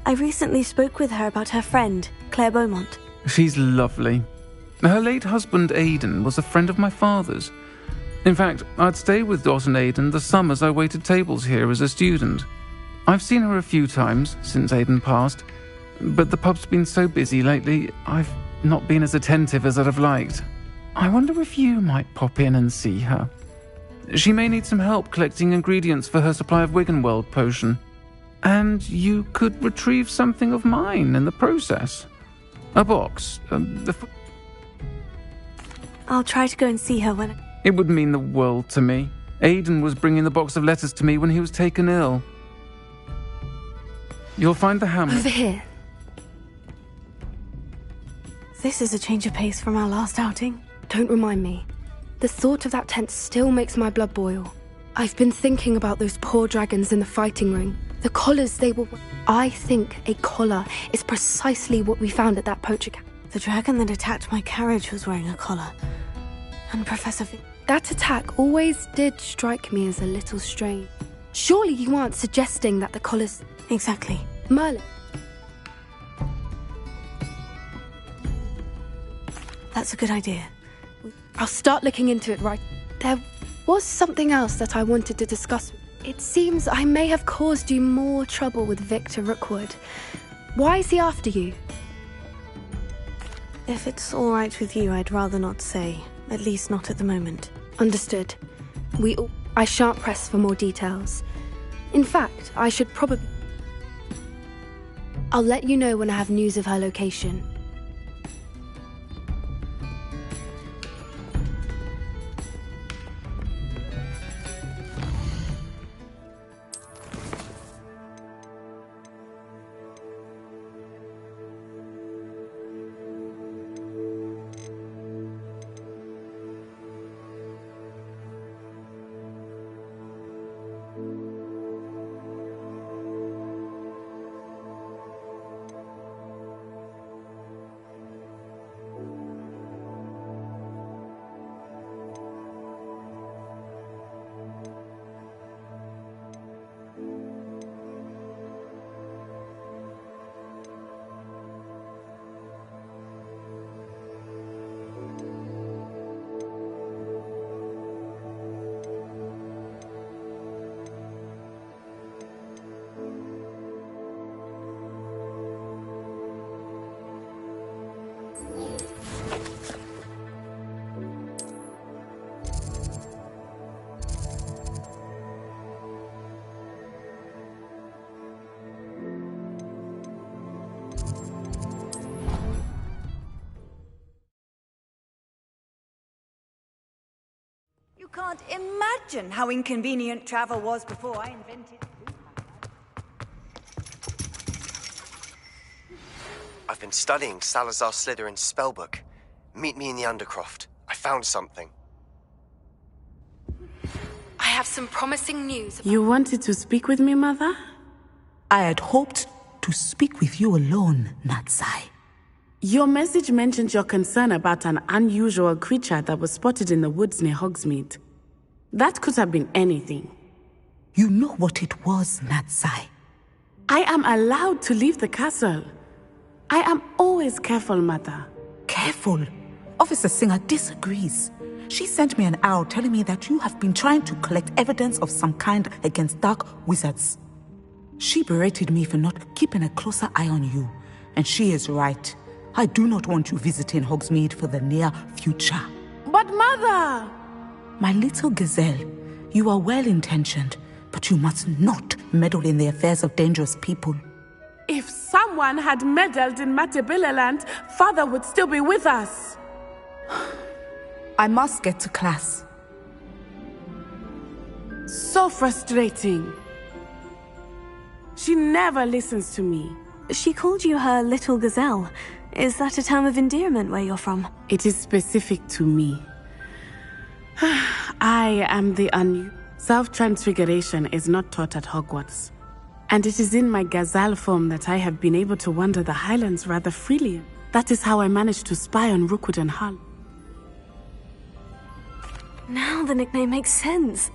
S1: I recently spoke with her about her friend, Claire Beaumont.
S18: She's lovely. Her late husband, Aidan, was a friend of my father's. In fact, I'd stay with Dot and Aidan the summers I waited tables here as a student. I've seen her a few times since Aidan passed, but the pub's been so busy lately, I've not been as attentive as I'd have liked. I wonder if you might pop in and see her. She may need some help collecting ingredients for her supply of Wiggenweld potion, and you could retrieve something of mine in the process. A box.
S1: I'll try to go and see her when...
S18: It would mean the world to me. Aidan was bringing the box of letters to me when he was taken ill. You'll find the hammer...
S1: Over here. This is a change of pace from our last outing.
S19: Don't remind me. The thought of that tent still makes my blood boil. I've been thinking about those poor dragons in the fighting ring. The collars they were... I think a collar is precisely what we found at that poacher camp.
S1: The dragon that attacked my carriage was wearing a collar. And Professor V...
S19: That attack always did strike me as a little strange. Surely you aren't suggesting that the collars...
S1: Exactly.
S19: Merlin.
S1: That's a good idea.
S19: I'll start looking into it right. There was something else that I wanted to discuss. It seems I may have caused you more trouble with Victor Rookwood. Why is he after you?
S1: If it's all right with you, I'd rather not say. At least not at the moment.
S19: Understood. I shan't press for more details. In fact, I should probably... I'll let you know when I have news of her location.
S3: You can't imagine how inconvenient travel was before I invented...
S12: I've been studying Salazar Slytherin's spellbook. Meet me in the Undercroft. I found something.
S19: I have some promising news.
S2: You wanted to speak with me, Mother?
S20: I had hoped to speak with you alone, Natsai.
S2: Your message mentioned your concern about an unusual creature that was spotted in the woods near Hogsmeade. That could have been anything.
S20: You know what it was, Natsai.
S2: I am allowed to leave the castle. I am always careful, Mother.
S20: Careful? Officer Singer disagrees. She sent me an owl telling me that you have been trying to collect evidence of some kind against dark wizards. She berated me for not keeping a closer eye on you, and she is right. I do not want you visiting Hogsmeade for the near future.
S2: But Mother!
S20: My little gazelle, you are well-intentioned, but you must not meddle in the affairs of dangerous people.
S2: If someone had meddled in Matabeleland, Father would still be with us.
S20: I must get to class.
S2: So frustrating. She never listens to me.
S1: She called you her little gazelle. Is that a term of endearment where you're from?
S2: It is specific to me. I am the Self-transfiguration is not taught at Hogwarts. And it is in my gazelle form that I have been able to wander the Highlands rather freely. That is how I managed to spy on Rookwood and Hull.
S1: Now the nickname makes sense.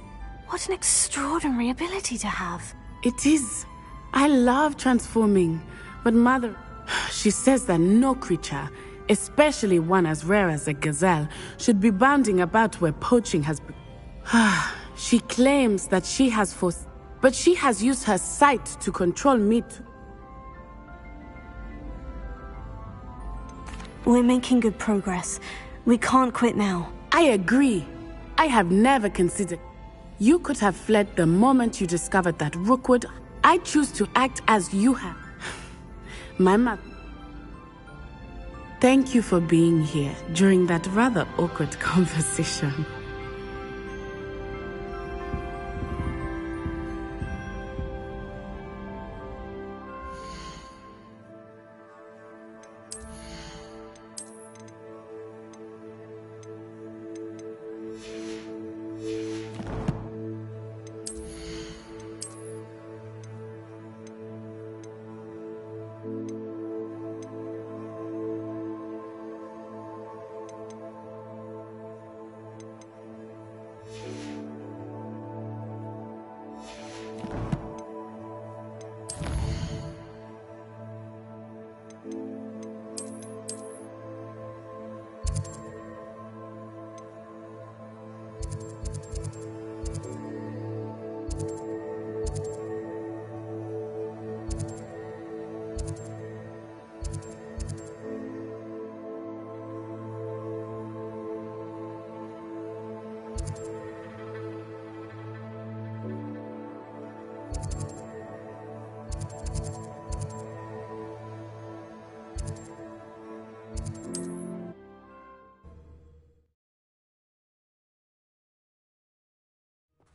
S1: What an extraordinary ability to have.
S2: It is. I love transforming. But Mother, she says that no creature, especially one as rare as a gazelle, should be bounding about where poaching has been. She claims that she has forced, but she has used her sight to control me too.
S1: We're making good progress. We can't quit now.
S2: I agree. I have never considered. You could have fled the moment you discovered that Rookwood. I choose to act as you have. My mother. Thank you for being here during that rather awkward conversation.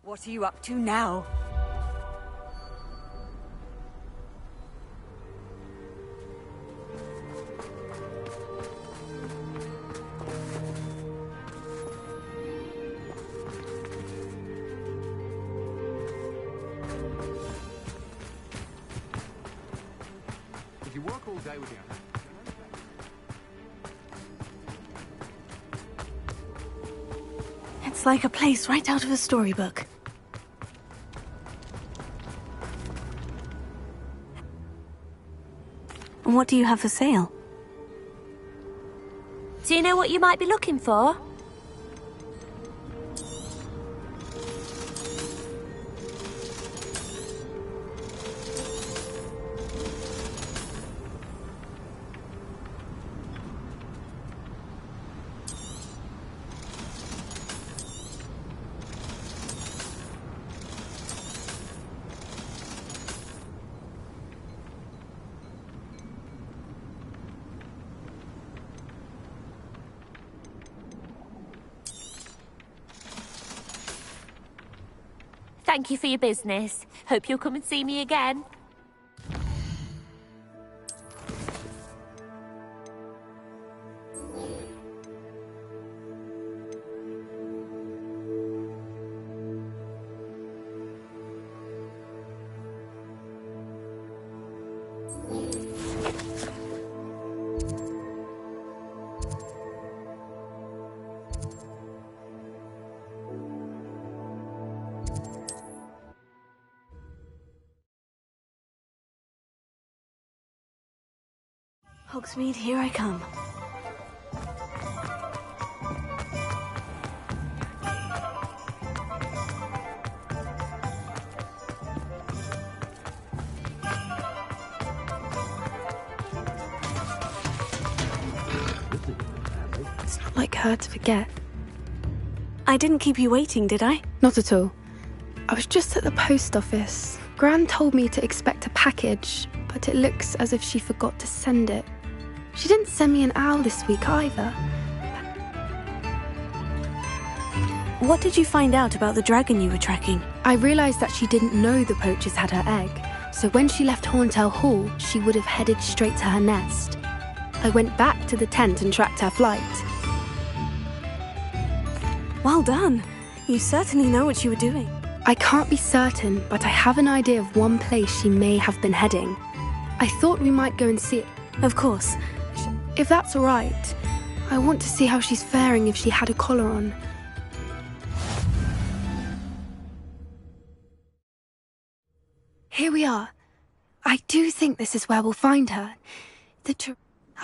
S3: What are you up to now?
S21: If you work all day with your hands.
S1: It's like a place right out of a storybook. And what do you have for sale?
S6: Do you know what you might be looking for? Thank you for your business. Hope you'll come and see me again.
S1: Hogsmeade, here I come.
S19: It's not like her to forget.
S1: I didn't keep you waiting, did I?
S19: Not at all. I was just at the post office. Gran told me to expect a package, but it looks as if she forgot to send it. She didn't send me an owl this week either.
S1: What did you find out about the dragon you were tracking?
S19: I realised that she didn't know the poachers had her egg, so when she left Horntail Hall, she would have headed straight to her nest. I went back to the tent and tracked her flight.
S1: Well done. You certainly know what you were doing.
S19: I can't be certain, but I have an idea of one place she may have been heading. I thought we might go and see it.
S1: Of course.
S19: If that's all right, I want to see how she's faring if she had a collar on. Here we are. I do think this is where we'll find her.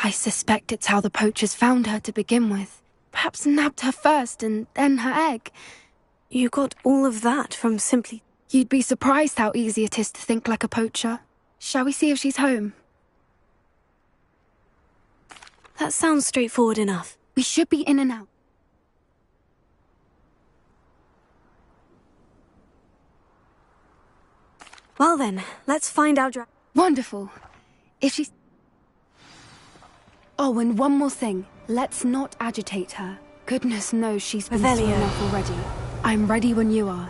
S19: I suspect it's how the poachers found her to begin with. Perhaps nabbed her first and then her egg.
S1: You got all of that from simply...
S19: You'd be surprised how easy it is to think like a poacher. Shall we see if she's home?
S1: That sounds straightforward enough.
S19: We should be in and out.
S1: Well then, let's find out.
S19: Wonderful. If she's... Oh, and one more thing. Let's not agitate her. Goodness knows she's been through enough already. I'm ready when you are.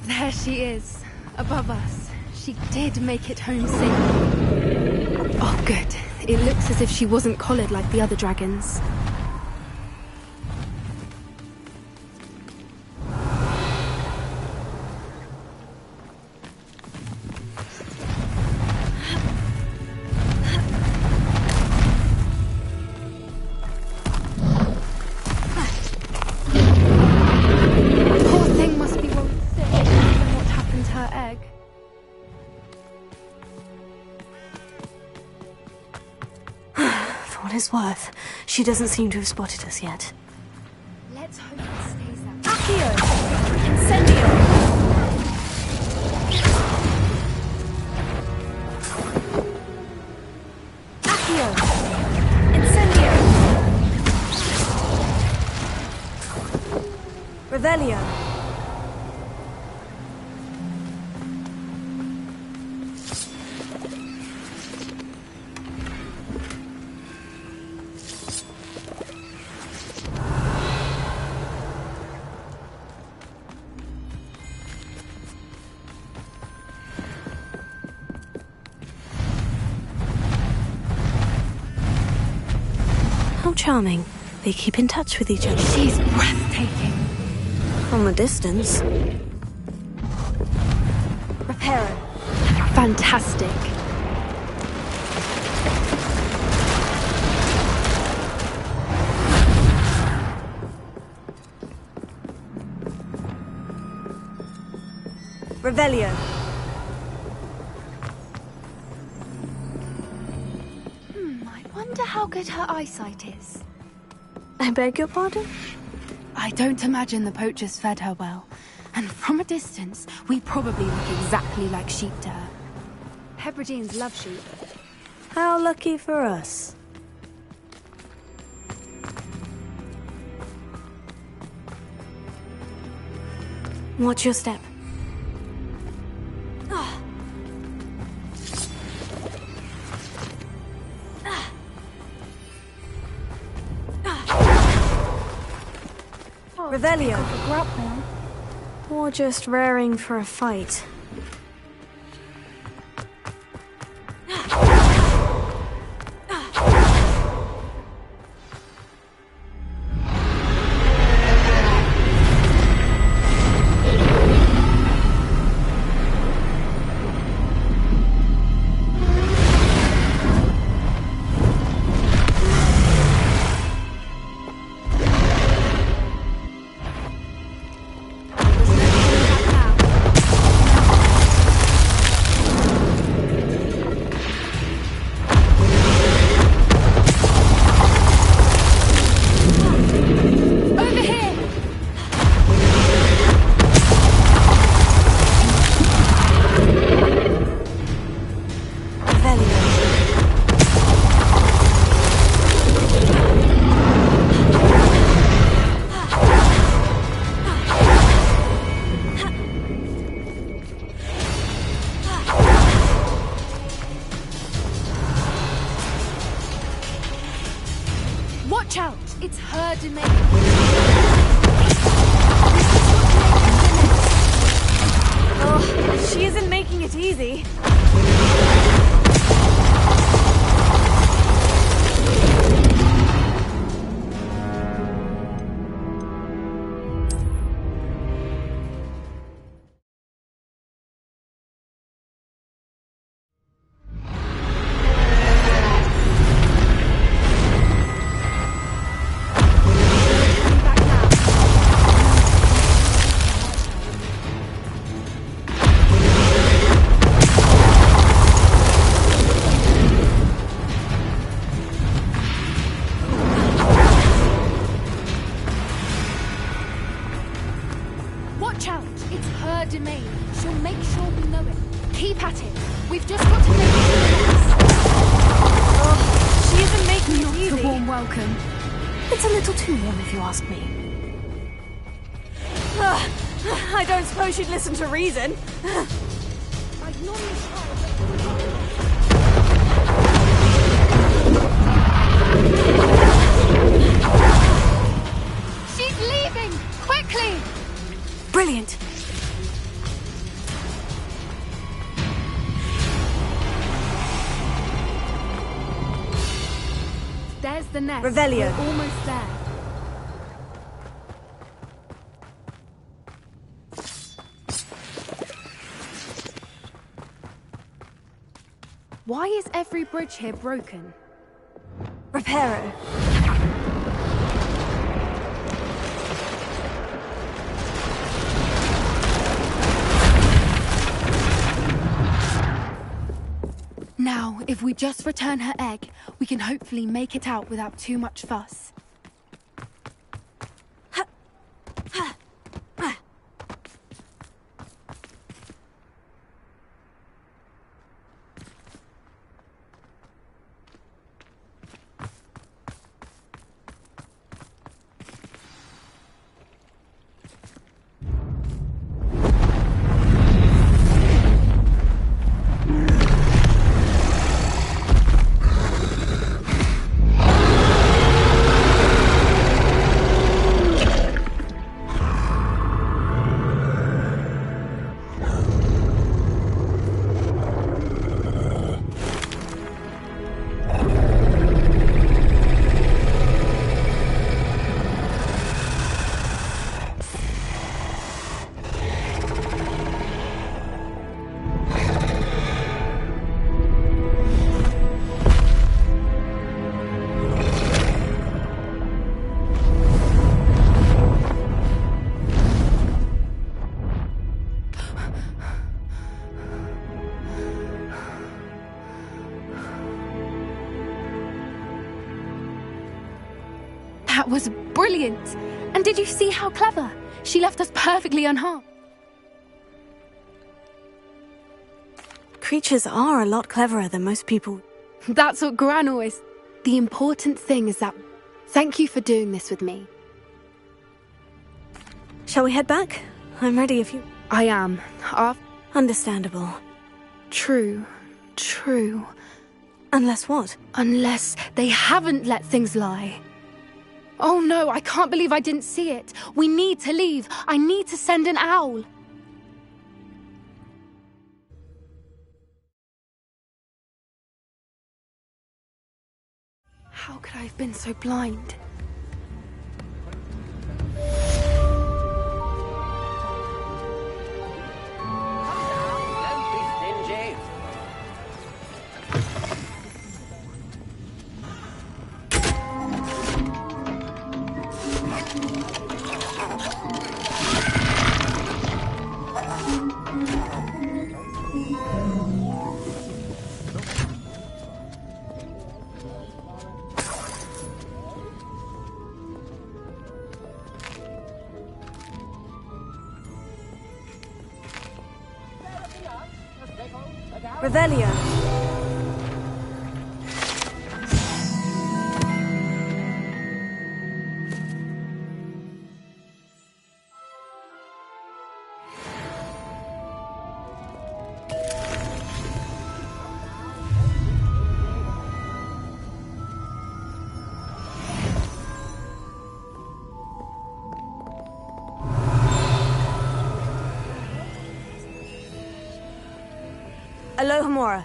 S19: There she is, above us. She did make it home safe. Oh, good. It looks as if she wasn't collared like the other dragons.
S1: Worth. She doesn't seem to have spotted us yet.
S19: Let's hope it stays that way.
S1: Accio! Incendio! Accio! Incendio! Revelio! Charming. They keep in touch with each other.
S19: She's breathtaking.
S1: From a distance.
S19: Reparo. Fantastic.
S1: Revelio.
S19: How good her eyesight is.
S1: I beg your pardon?
S19: I don't imagine the poachers fed her well. And from a distance, we probably look exactly like sheep to her. Hebrideans love sheep.
S1: How lucky for us. Watch your step. Revelio. Or just raring for a fight.
S19: Watch out! It's her domain.
S1: Oh, she isn't making it easy.
S19: Watch out! It's her domain. She'll make sure we know it. Keep at it. We've just got to make it.
S1: Oh, she isn't making it easy.
S19: Not a warm welcome.
S1: It's a little too warm if you ask me. I don't suppose she'd listen to reason.
S19: She's leaving! Quickly!
S1: Brilliant.
S19: There's the nest.
S1: Revelio.
S19: We're almost there. Why is every bridge here broken?
S1: Reparo.
S19: Now, if we just return her egg, we can hopefully make it out without too much fuss. That was brilliant! And did you see how clever? She left us perfectly unharmed.
S1: Creatures are a lot cleverer than most people.
S19: That's what Gran always... The important thing is that... Thank you for doing this with me.
S1: Shall we head back? I'm ready if you...
S19: I am.
S1: Understandable.
S19: True. True.
S1: Unless what?
S19: Unless they haven't let things lie. Oh no, I can't believe I didn't see it. We need to leave. I need to send an owl. How could I have been so blind?
S1: Revelio. Alohomora.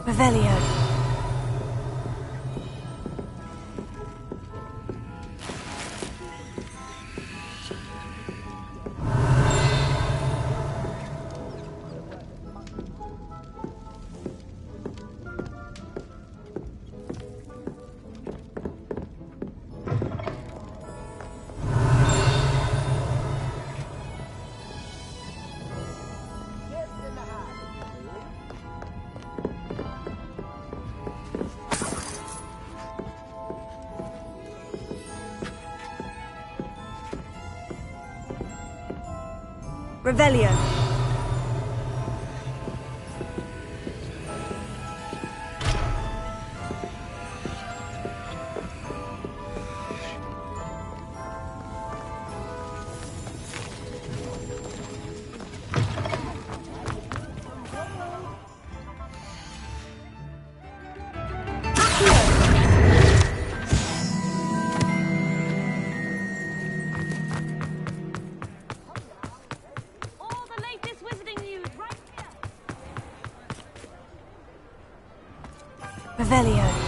S1: Revelio. Revelio. Revelio.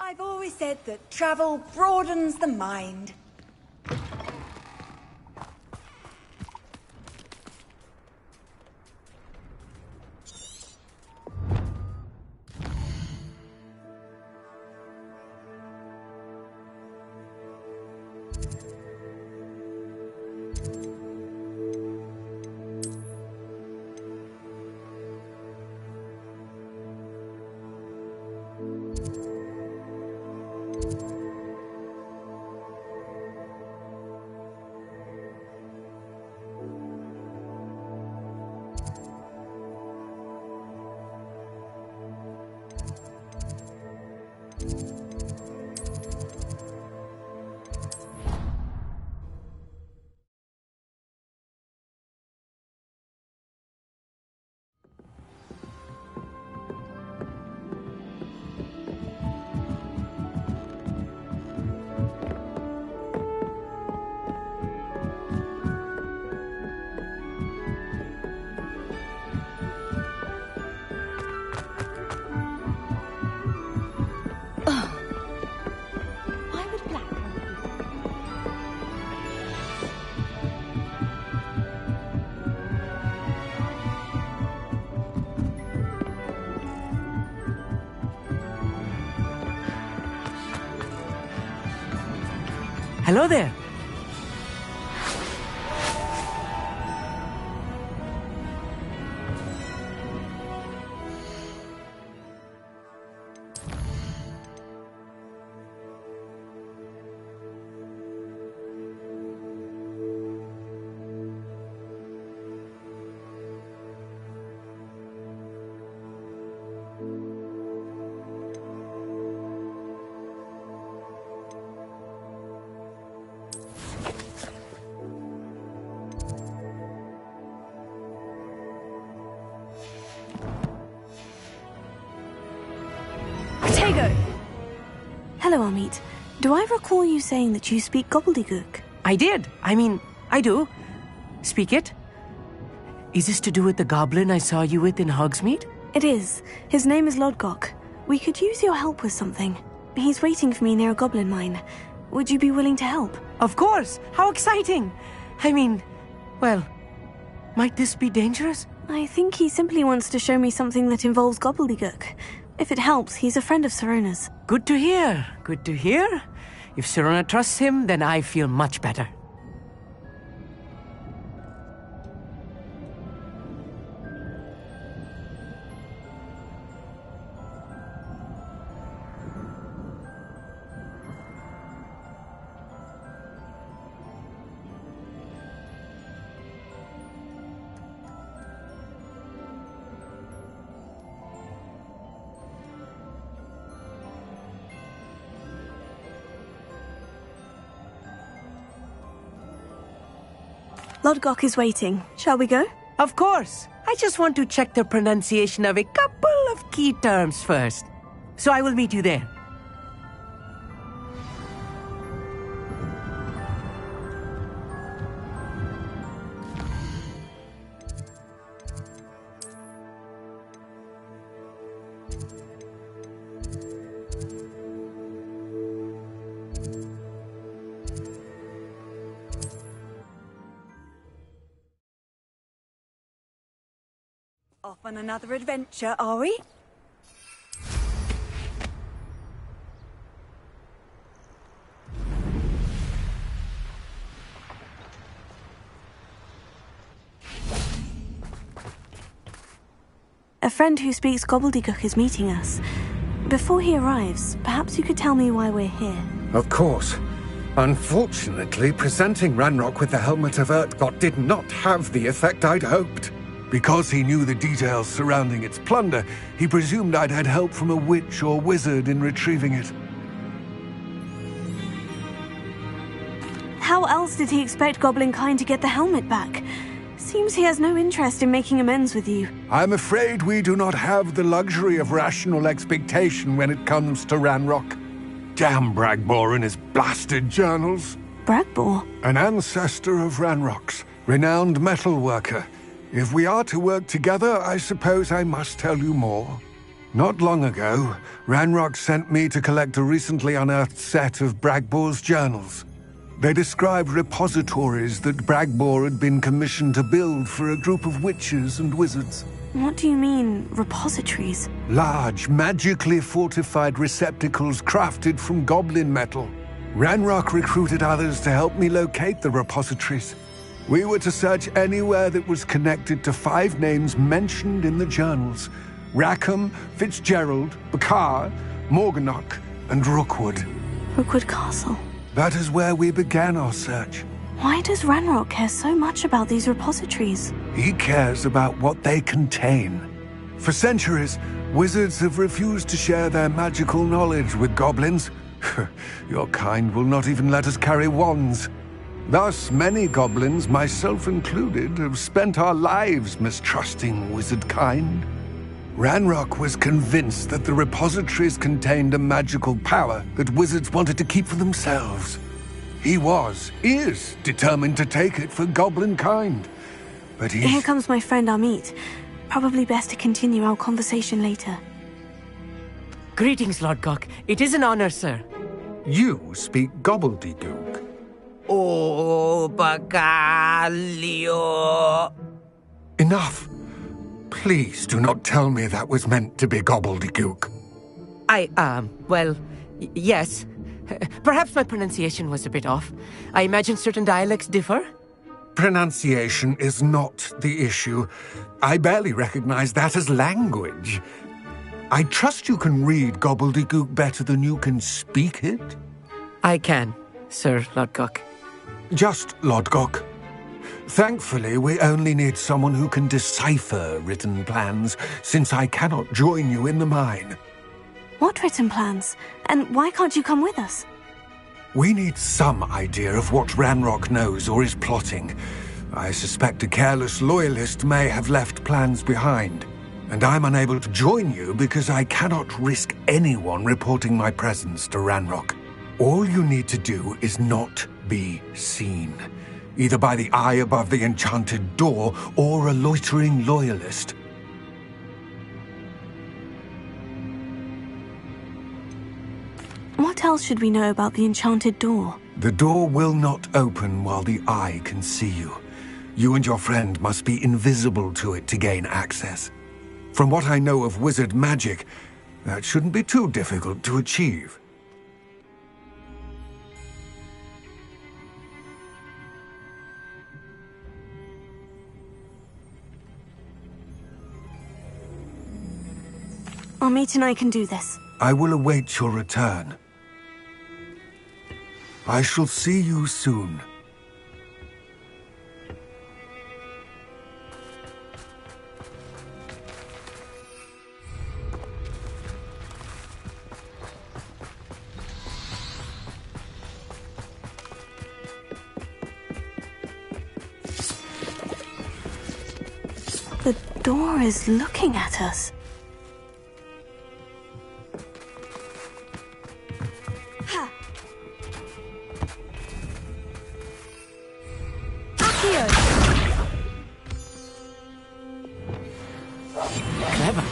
S3: I've always said that travel broadens the mind.
S5: Hello there.
S1: Hello, Amit. Do I recall you saying that you speak gobbledygook?
S5: I did. I do. Speak it. Is this to do with the goblin I saw you with in Hogsmeade?
S1: It is. His name is Lodgok. We could use your help with something. He's waiting for me near a goblin mine. Would you be willing to help?
S5: Of course! How exciting! Well, might this be dangerous?
S1: I think he simply wants to show me something that involves gobbledygook. If it helps, he's a friend of Sirona's.
S5: Good to hear. Good to hear. If Sirona trusts him, then I feel much better.
S1: Lodgok is waiting. Shall we go?
S5: Of course. I just want to check the pronunciation of a couple of key terms first. So I will meet you there.
S3: Off on another adventure, are we?
S1: A friend who speaks gobbledygook is meeting us. Before he arrives, perhaps you could tell me why we're here.
S14: Of course. Unfortunately, presenting Ranrock with the Helmet of Urtkot did not have the effect I'd hoped. Because he knew the details surrounding its plunder, he presumed I'd had help from a witch or wizard in retrieving it.
S1: How else did he expect Goblinkind to get the helmet back? Seems he has no interest in making amends with you.
S14: I'm afraid we do not have the luxury of rational expectation when it comes to Ranrock. Damn Bragbor and his blasted journals.
S1: Bragbor?
S14: An ancestor of Ranrock's, renowned metal worker. If we are to work together, I suppose I must tell you more. Not long ago, Ranrock sent me to collect a recently unearthed set of Bragbor's journals. They described repositories that Bragbor had been commissioned to build for a group of witches and wizards.
S1: What do you mean, repositories?
S14: Large, magically fortified receptacles crafted from goblin metal. Ranrock recruited others to help me locate the repositories. We were to search anywhere that was connected to 5 names mentioned in the journals. Rackham, Fitzgerald, Bakar, Morganach, and Rookwood.
S1: Rookwood Castle.
S14: That is where we began our search.
S1: Why does Ranrock care so much about these repositories?
S14: He cares about what they contain. For centuries, wizards have refused to share their magical knowledge with goblins. Your kind will not even let us carry wands. Thus, many goblins, myself included, have spent our lives mistrusting wizard kind. Ranrock was convinced that the repositories contained a magical power that wizards wanted to keep for themselves. He is determined to take it for goblin kind. But
S1: Here comes my friend Amit. Probably best to continue our conversation later.
S5: Greetings, Lodgok. It is an honor, sir.
S14: You speak gobbledygook.
S5: Oh, Bagalio.
S14: Enough. Please do not tell me that was meant to be gobbledygook.
S5: Well, yes. Perhaps my pronunciation was a bit off. I imagine certain dialects differ?
S14: Pronunciation is not the issue. I barely recognize that as language. I trust you can read gobbledygook better than you can speak it?
S5: I can, Sir Lodgok.
S14: Just Lodgok. Thankfully, we only need someone who can decipher written plans, since I cannot join you in the mine.
S1: What written plans? And why can't you come with us?
S14: We need some idea of what Ranrock knows or is plotting. I suspect a careless loyalist may have left plans behind. And I'm unable to join you because I cannot risk anyone reporting my presence to Ranrock. All you need to do is not be seen, either by the eye above the enchanted door or a loitering loyalist.
S1: What else should we know about the enchanted door?
S14: The door will not open while the eye can see you. You and your friend must be invisible to it to gain access. From what I know of wizard magic, that shouldn't be too difficult to achieve.
S1: Amit and I can do this.
S14: I will await your return. I shall see you soon.
S1: The door is looking at us.
S5: Clever.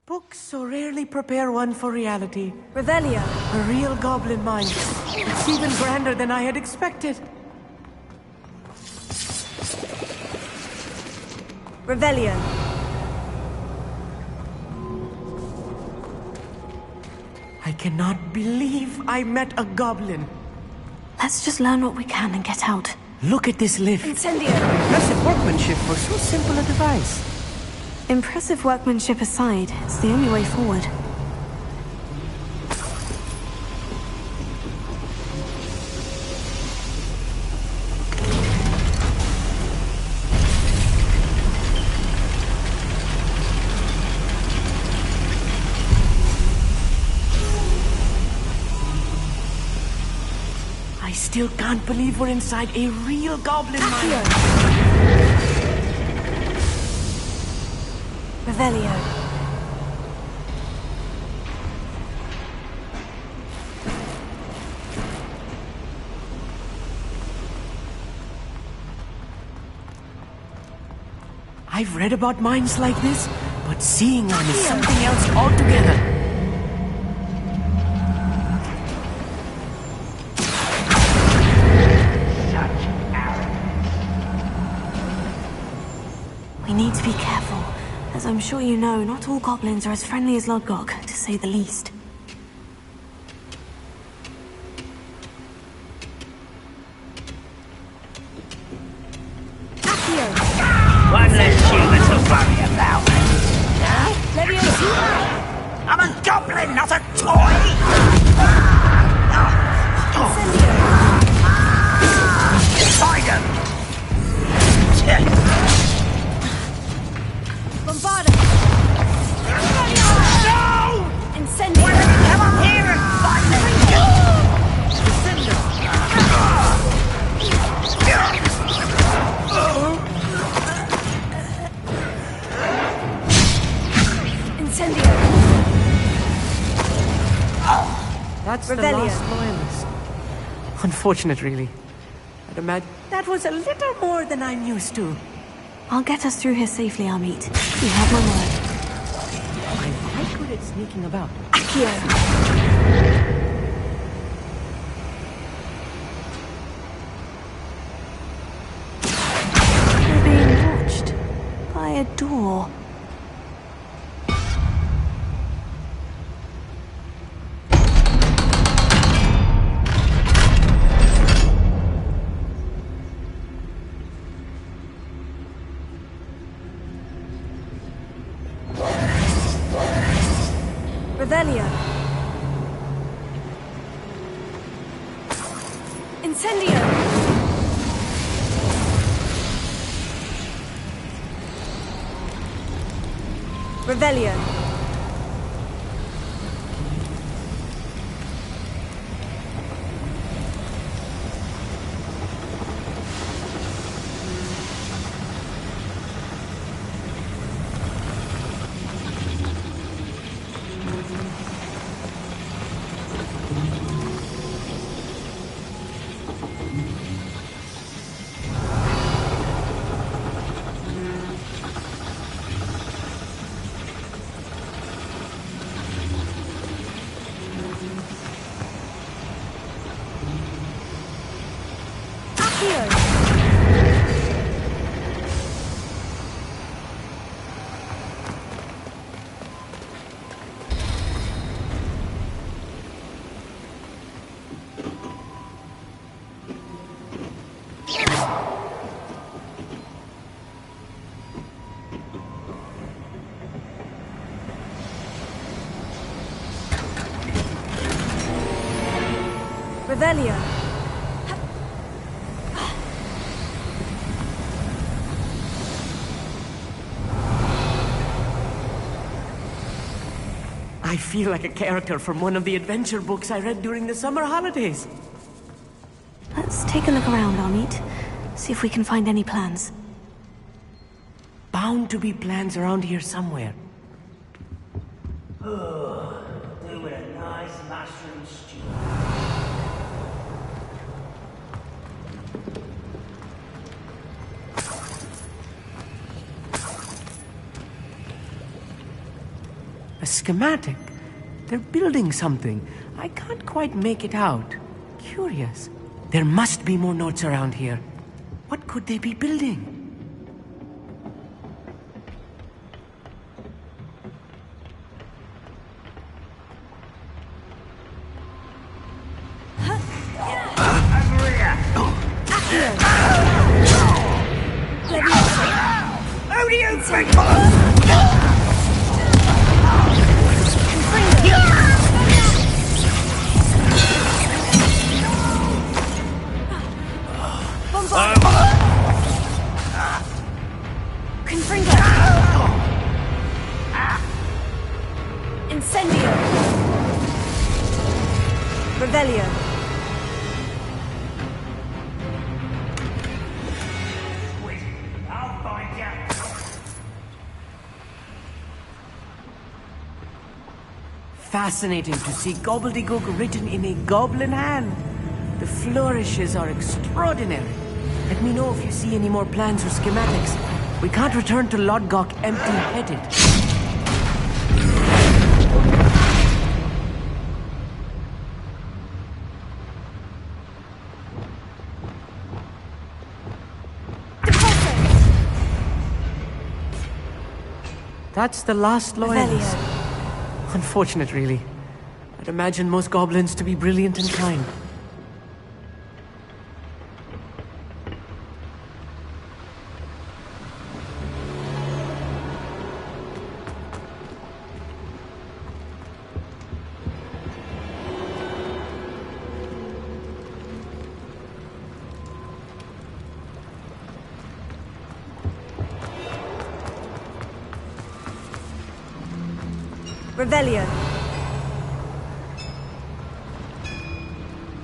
S5: Books so rarely prepare one for reality.
S15: Revelio.
S5: A real goblin mind. It's even grander than I had expected.
S15: Revelio.
S5: I cannot believe I met a goblin.
S1: Let's just learn what we can and get out.
S5: Look at this lift.
S15: Incendio.
S5: Impressive workmanship for so simple a device.
S1: Impressive workmanship aside, it's the only way forward.
S5: I still can't believe we're inside a real goblin mine.
S1: Revelio.
S5: I've read about mines like this, but seeing one is something else altogether.
S1: We need to be careful. As I'm sure you know, not all goblins are as friendly as Lodgok, to say the least.
S4: One less human to worry about. I'm a goblin, not a toy! Find him!
S15: Bombarda.
S4: No!
S15: Incendio.
S4: Come up here and fight
S15: Incendio.
S5: That's the
S15: Revelio.
S5: last loyalist. Unfortunate, really. I'd imagine that was a little more than I'm used to.
S1: I'll get us through here safely, Amit. You have my word.
S5: I'm quite good at sneaking. sneaking about?
S15: Accio! We're being watched by a door. Revelio. Incendio. Revelio. Revelio.
S5: I feel like a character from one of the adventure books I read during the summer holidays.
S1: Let's take a look around, Amit. See if we can find any plans.
S5: Bound to be plans around here somewhere.
S4: Oh, doing a nice mushroom stew.
S5: A schematic. They're building something. I can't quite make it out. Curious. There must be more notes around here. What could they be building?
S4: How do you think?
S1: Confringo! Incendio! Revelio!
S4: Wait, I'll find you.
S5: Fascinating to see gobbledygook written in a goblin hand. The flourishes are extraordinary. Let me know if you see any more plans or schematics. We can't return to Lodgok empty-headed. That's the last loyalist. Unfortunate, really. I'd imagine most goblins to be brilliant and kind.
S15: Revelio.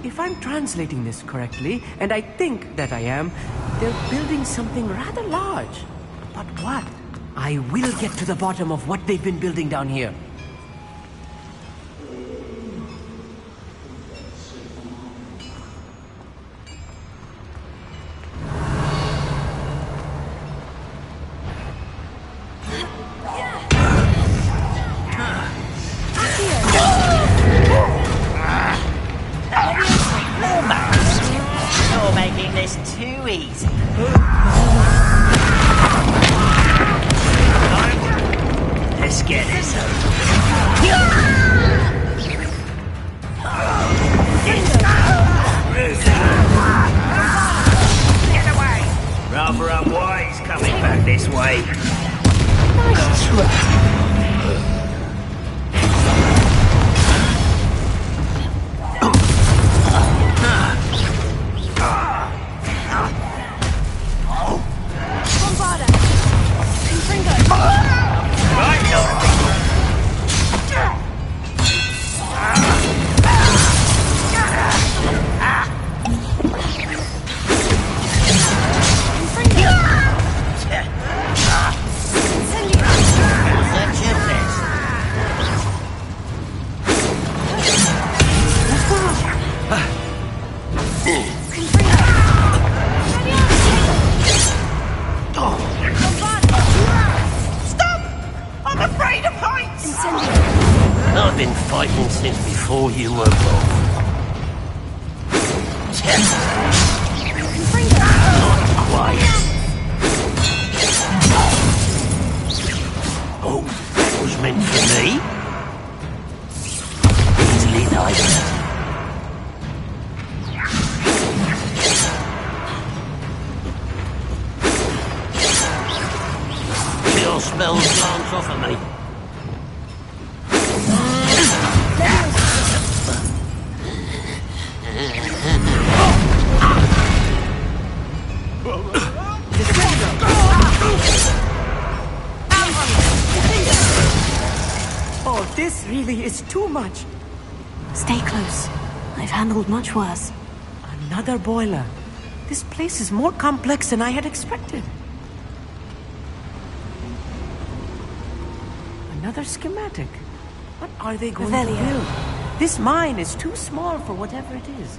S5: If I'm translating this correctly, and I think that I am, they're building something rather large. But what? I will get to the bottom of what they've been building down here.
S4: unwise coming back this way.
S8: Nice try.
S4: I've been fighting since before you were born. Not quite. Oh, that was meant for me? Easily diverted. Your spells glance off of me.
S5: Oh, this really is too much.
S1: Stay close. I've handled much worse.
S5: Another boiler. This place is more complex than I had expected. Another schematic. What are they going to build? This mine is too small for whatever it is.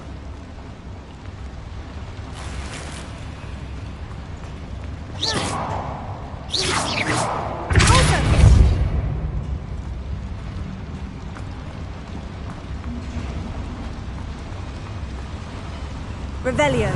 S15: Revelio.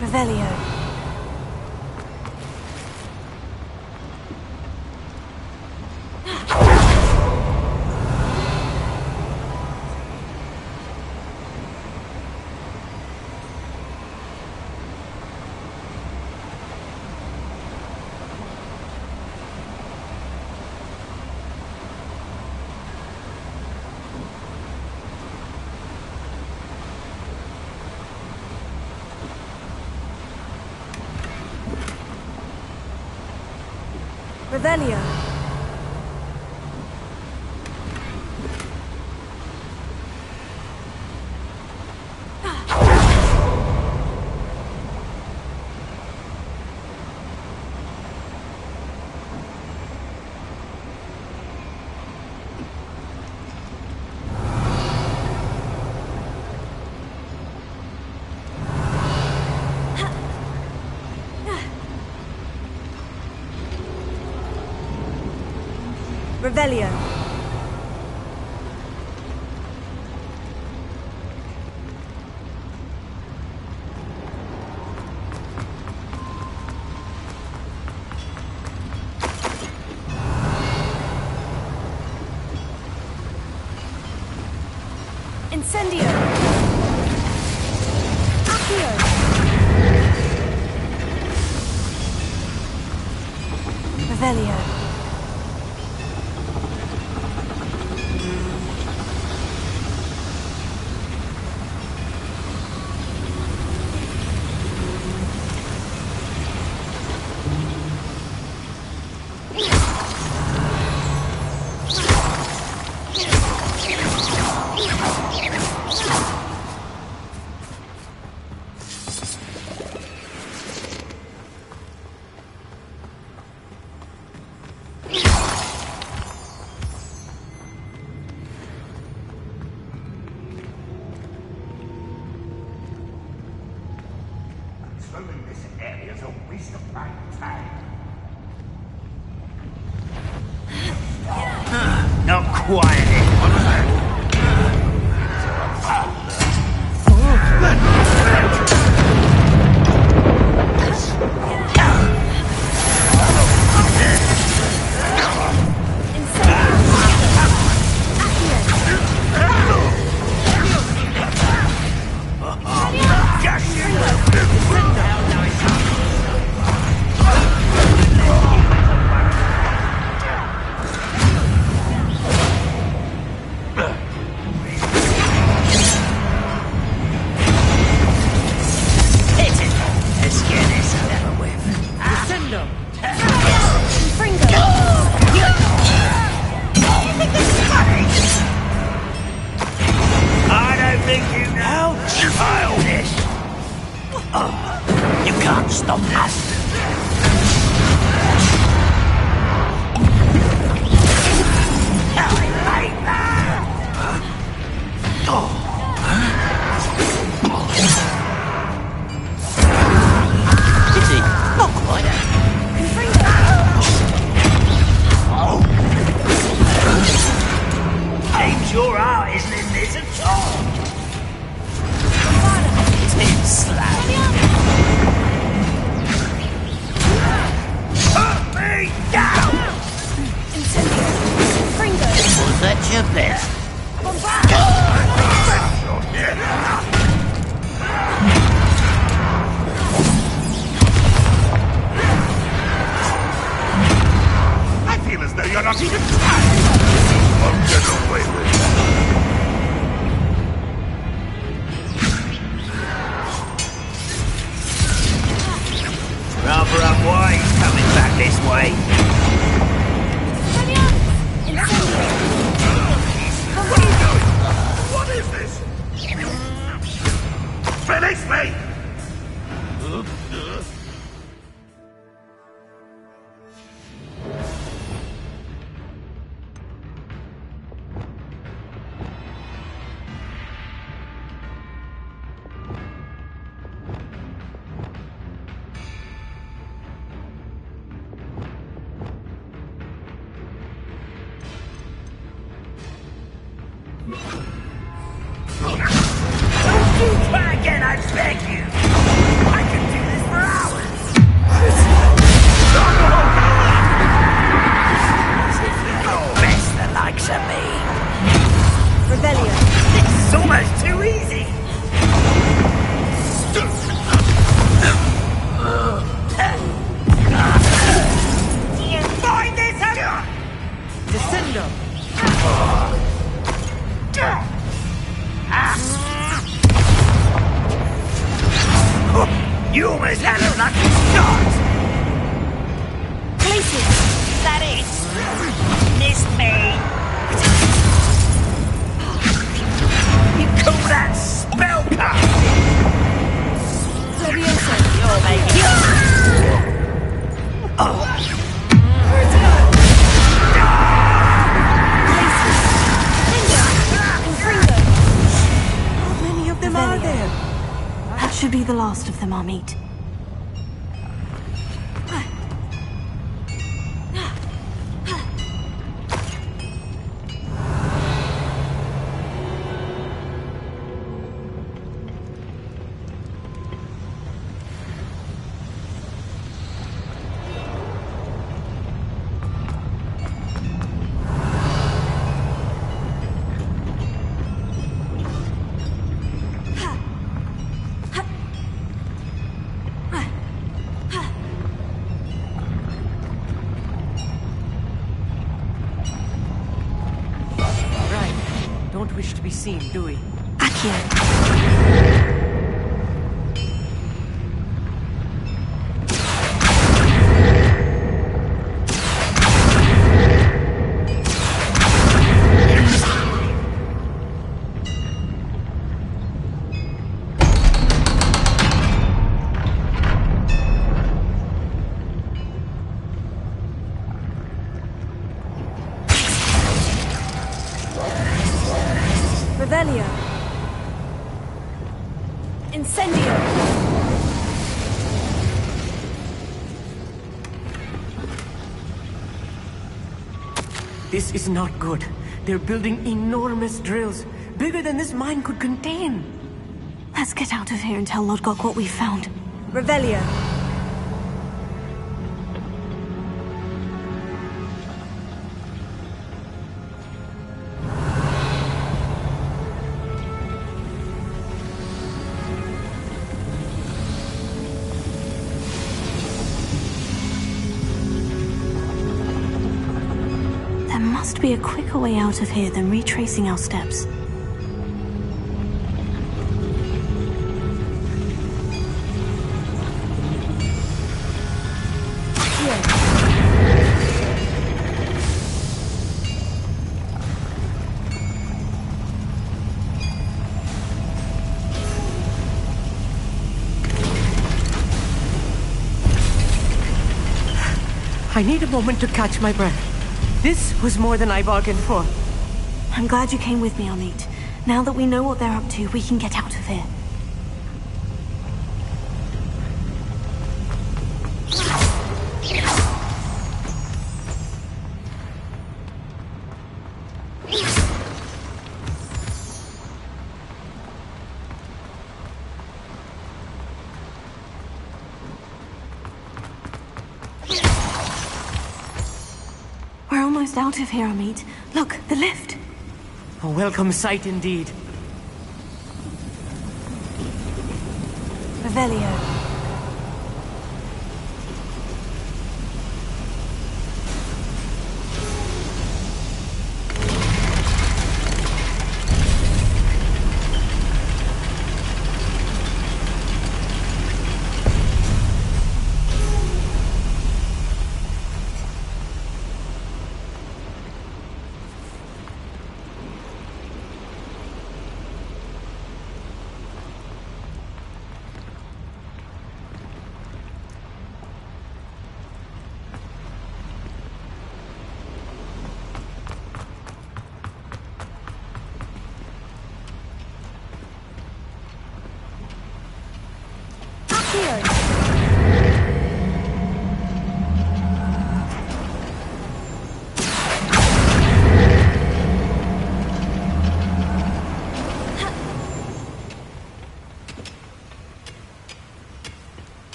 S15: Revelio. Revelio. Revelio. Incendio. Accio. Revelio.
S4: Swimming this area's a waste of my time. quiet it. You almost had a lucky shot!
S8: Places! That it! Missed me!
S4: You call that spellcasting?
S8: Leviosa! You're making
S15: How many of them are there?
S1: That should be the last of them, Amit.
S5: Don't wish to be seen, do we?
S1: Revelio. Incendio.
S5: This is not good. They're building enormous drills, bigger than this mine could contain.
S1: Let's get out of here and tell Lodgok what we found.
S15: Revelio.
S1: There must be a quicker way out of here than retracing our steps.
S5: I need a moment to catch my breath. This was more than I bargained for.
S1: I'm glad you came with me, Amit. Now that we know what they're up to, we can get out of here. We're almost out of here, Amit. Look, the lift.
S5: A welcome sight indeed.
S1: Revelio.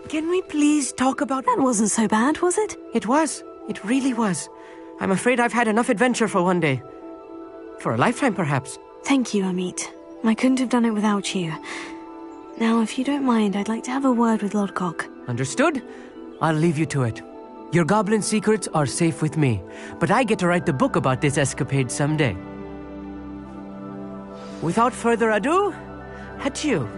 S5: Can we please talk about...
S1: That wasn't so bad, was it?
S5: It was. It really was. I'm afraid I've had enough adventure for one day. For a lifetime, perhaps.
S1: Thank you, Amit. I couldn't have done it without you. Now, if you don't mind, I'd like to have a word with Lodgok.
S5: Understood? I'll leave you to it. Your goblin secrets are safe with me, but I get to write the book about this escapade someday. Without further ado, adieu.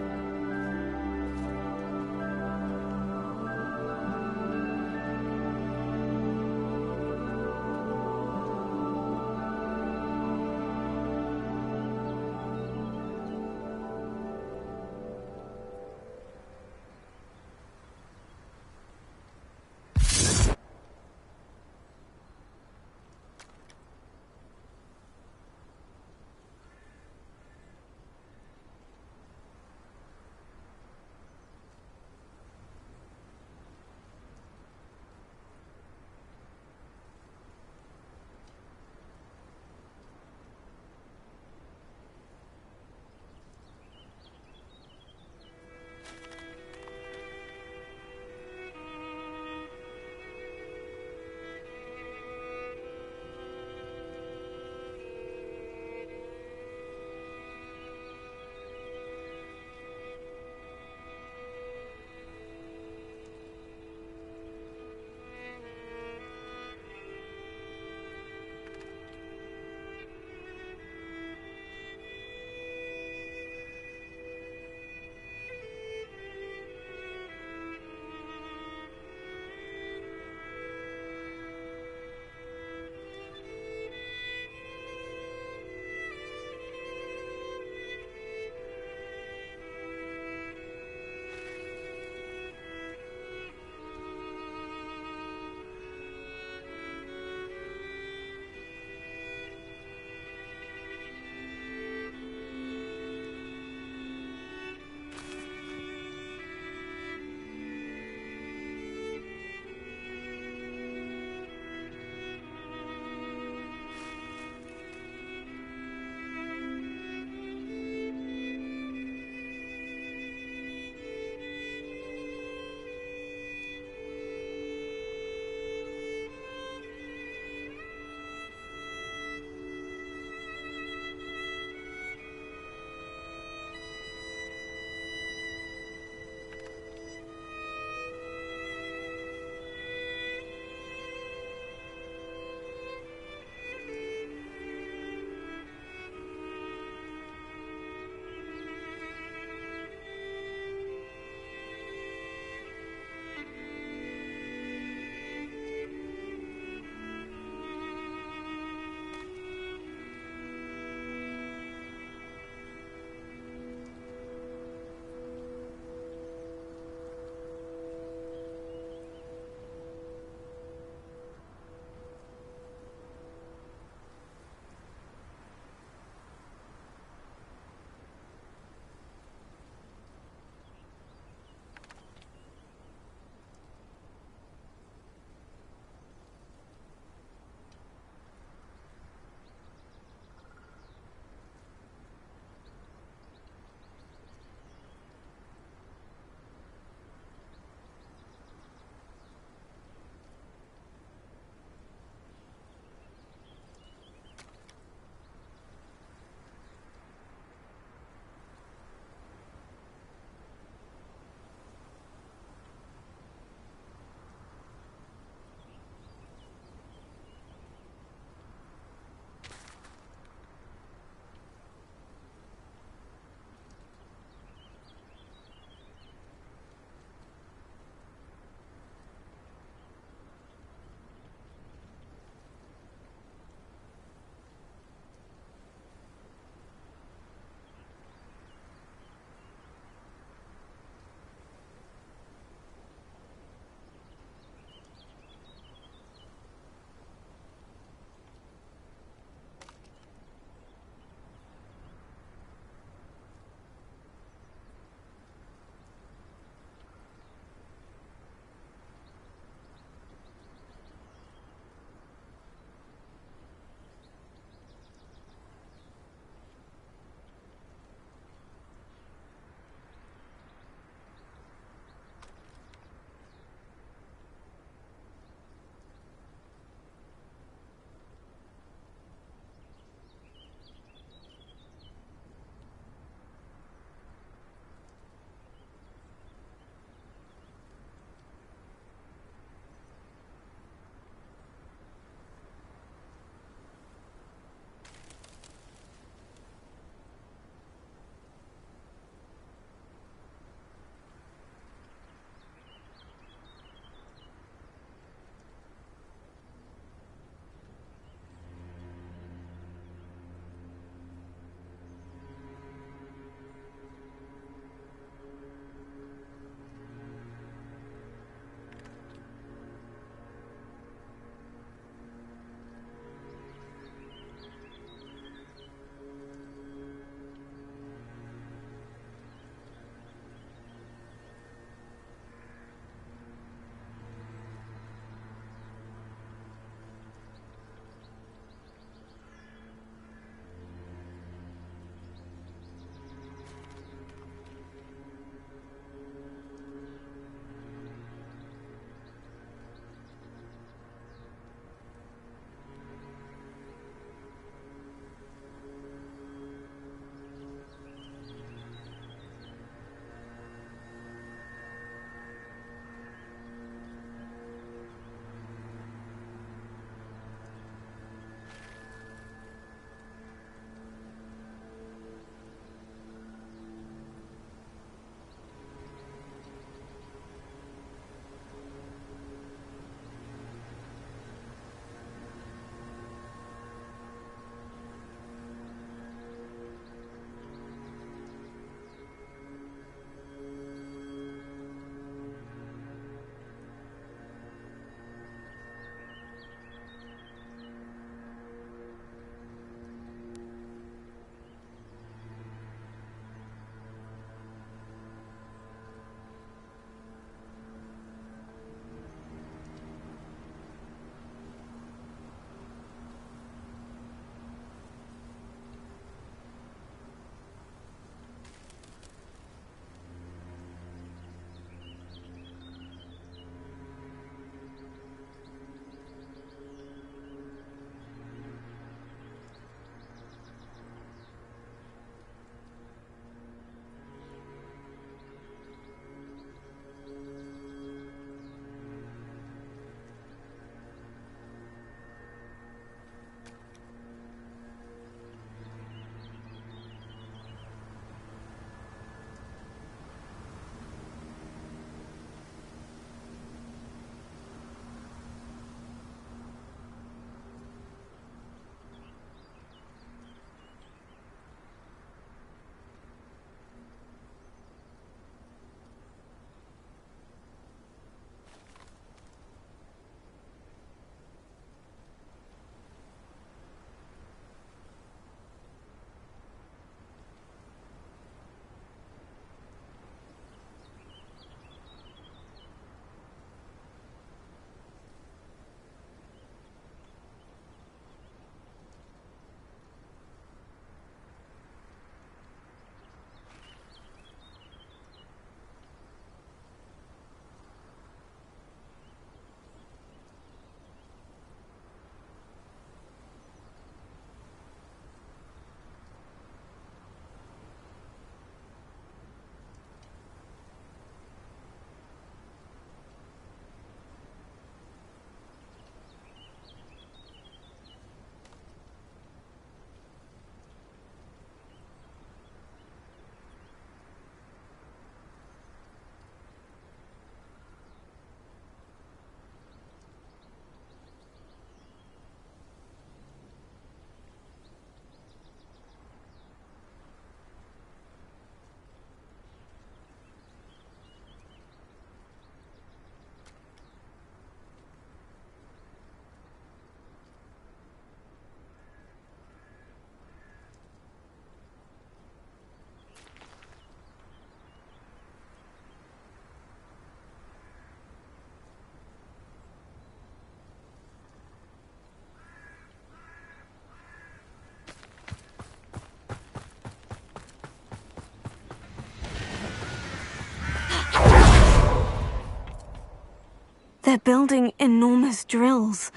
S1: They're building enormous drills.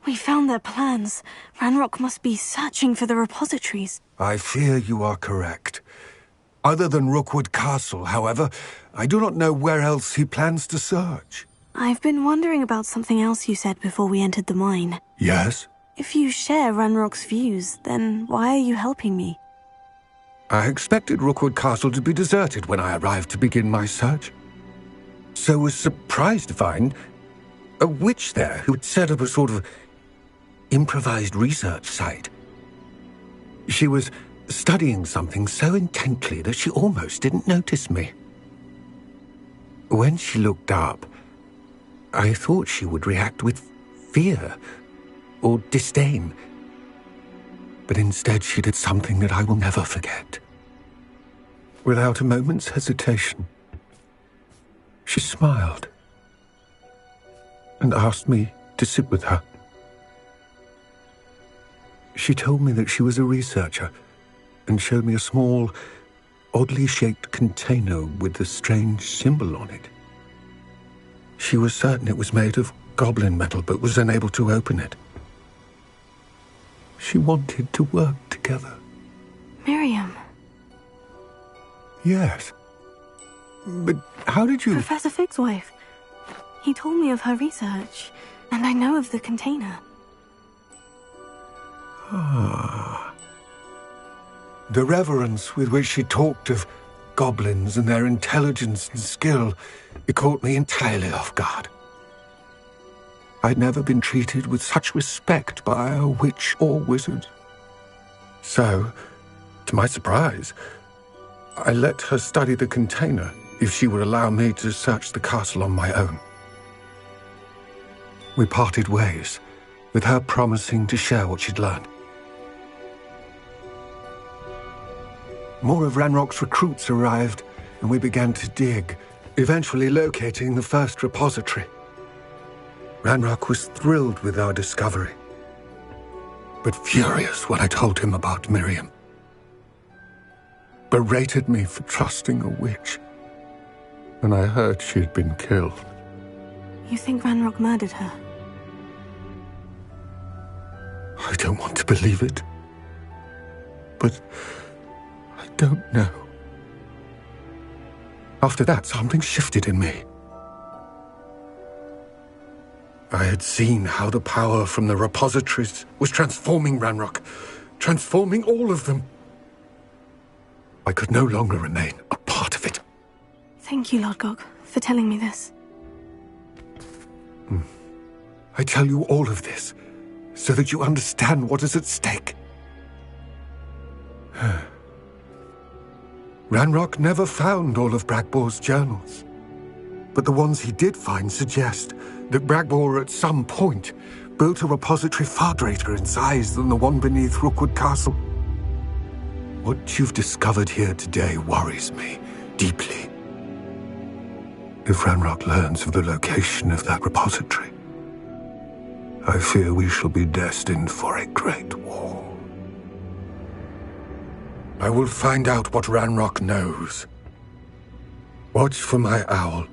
S1: We found their plans. Ranrock must be searching for the repositories.
S14: I fear you are correct. Other than Rookwood Castle, however, I do not know where else he plans to search.
S1: I've been wondering about something else you said before we entered the mine.
S14: Yes?
S1: If you share Ranrock's views, then why are you helping me?
S14: I expected Rookwood Castle to be deserted when I arrived to begin my search. So was surprised to find a witch there who had set up a sort of improvised research site. She was studying something so intently that she almost didn't notice me. When she looked up, I thought she would react with fear or disdain. But instead she did something that I will never forget. Without a moment's hesitation, she smiled and asked me to sit with her. She told me that she was a researcher and showed me a small, oddly shaped container with a strange symbol on it. She was certain it was made of goblin metal, but was unable to open it. She wanted to work together.
S1: Miriam.
S14: Yes. But how did you...
S1: Professor Fig's wife. He told me of her research, and I know of the container.
S14: Ah. The reverence with which she talked of goblins and their intelligence and skill, it caught me entirely off guard. I'd never been treated with such respect by a witch or wizard. So, to my surprise, I let her study the container if she would allow me to search the castle on my own. We parted ways, with her promising to share what she'd learned. More of Ranrock's recruits arrived, and we began to dig, eventually locating the first repository. Ranrock was thrilled with our discovery, but furious when I told him about Miriam. Berated me for trusting a witch, and I heard she had been killed.
S1: You think Ranrock murdered her?
S14: I don't want to believe it, but I don't know. After that, something shifted in me. I had seen how the power from the repositories was transforming Ranrock, transforming all of them. I could no longer remain a part of it.
S1: Thank you, Lord Gog, for telling me this.
S14: I tell you all of this so that you understand what is at stake. Ranrock never found all of Bragbor's journals, but the ones he did find suggest that Bragbor at some point built a repository far greater in size than the one beneath Rookwood Castle. What you've discovered here today worries me deeply. If Ranrock learns of the location of that repository, I fear we shall be destined for a great war. I will find out what Ranrock knows. Watch for my owl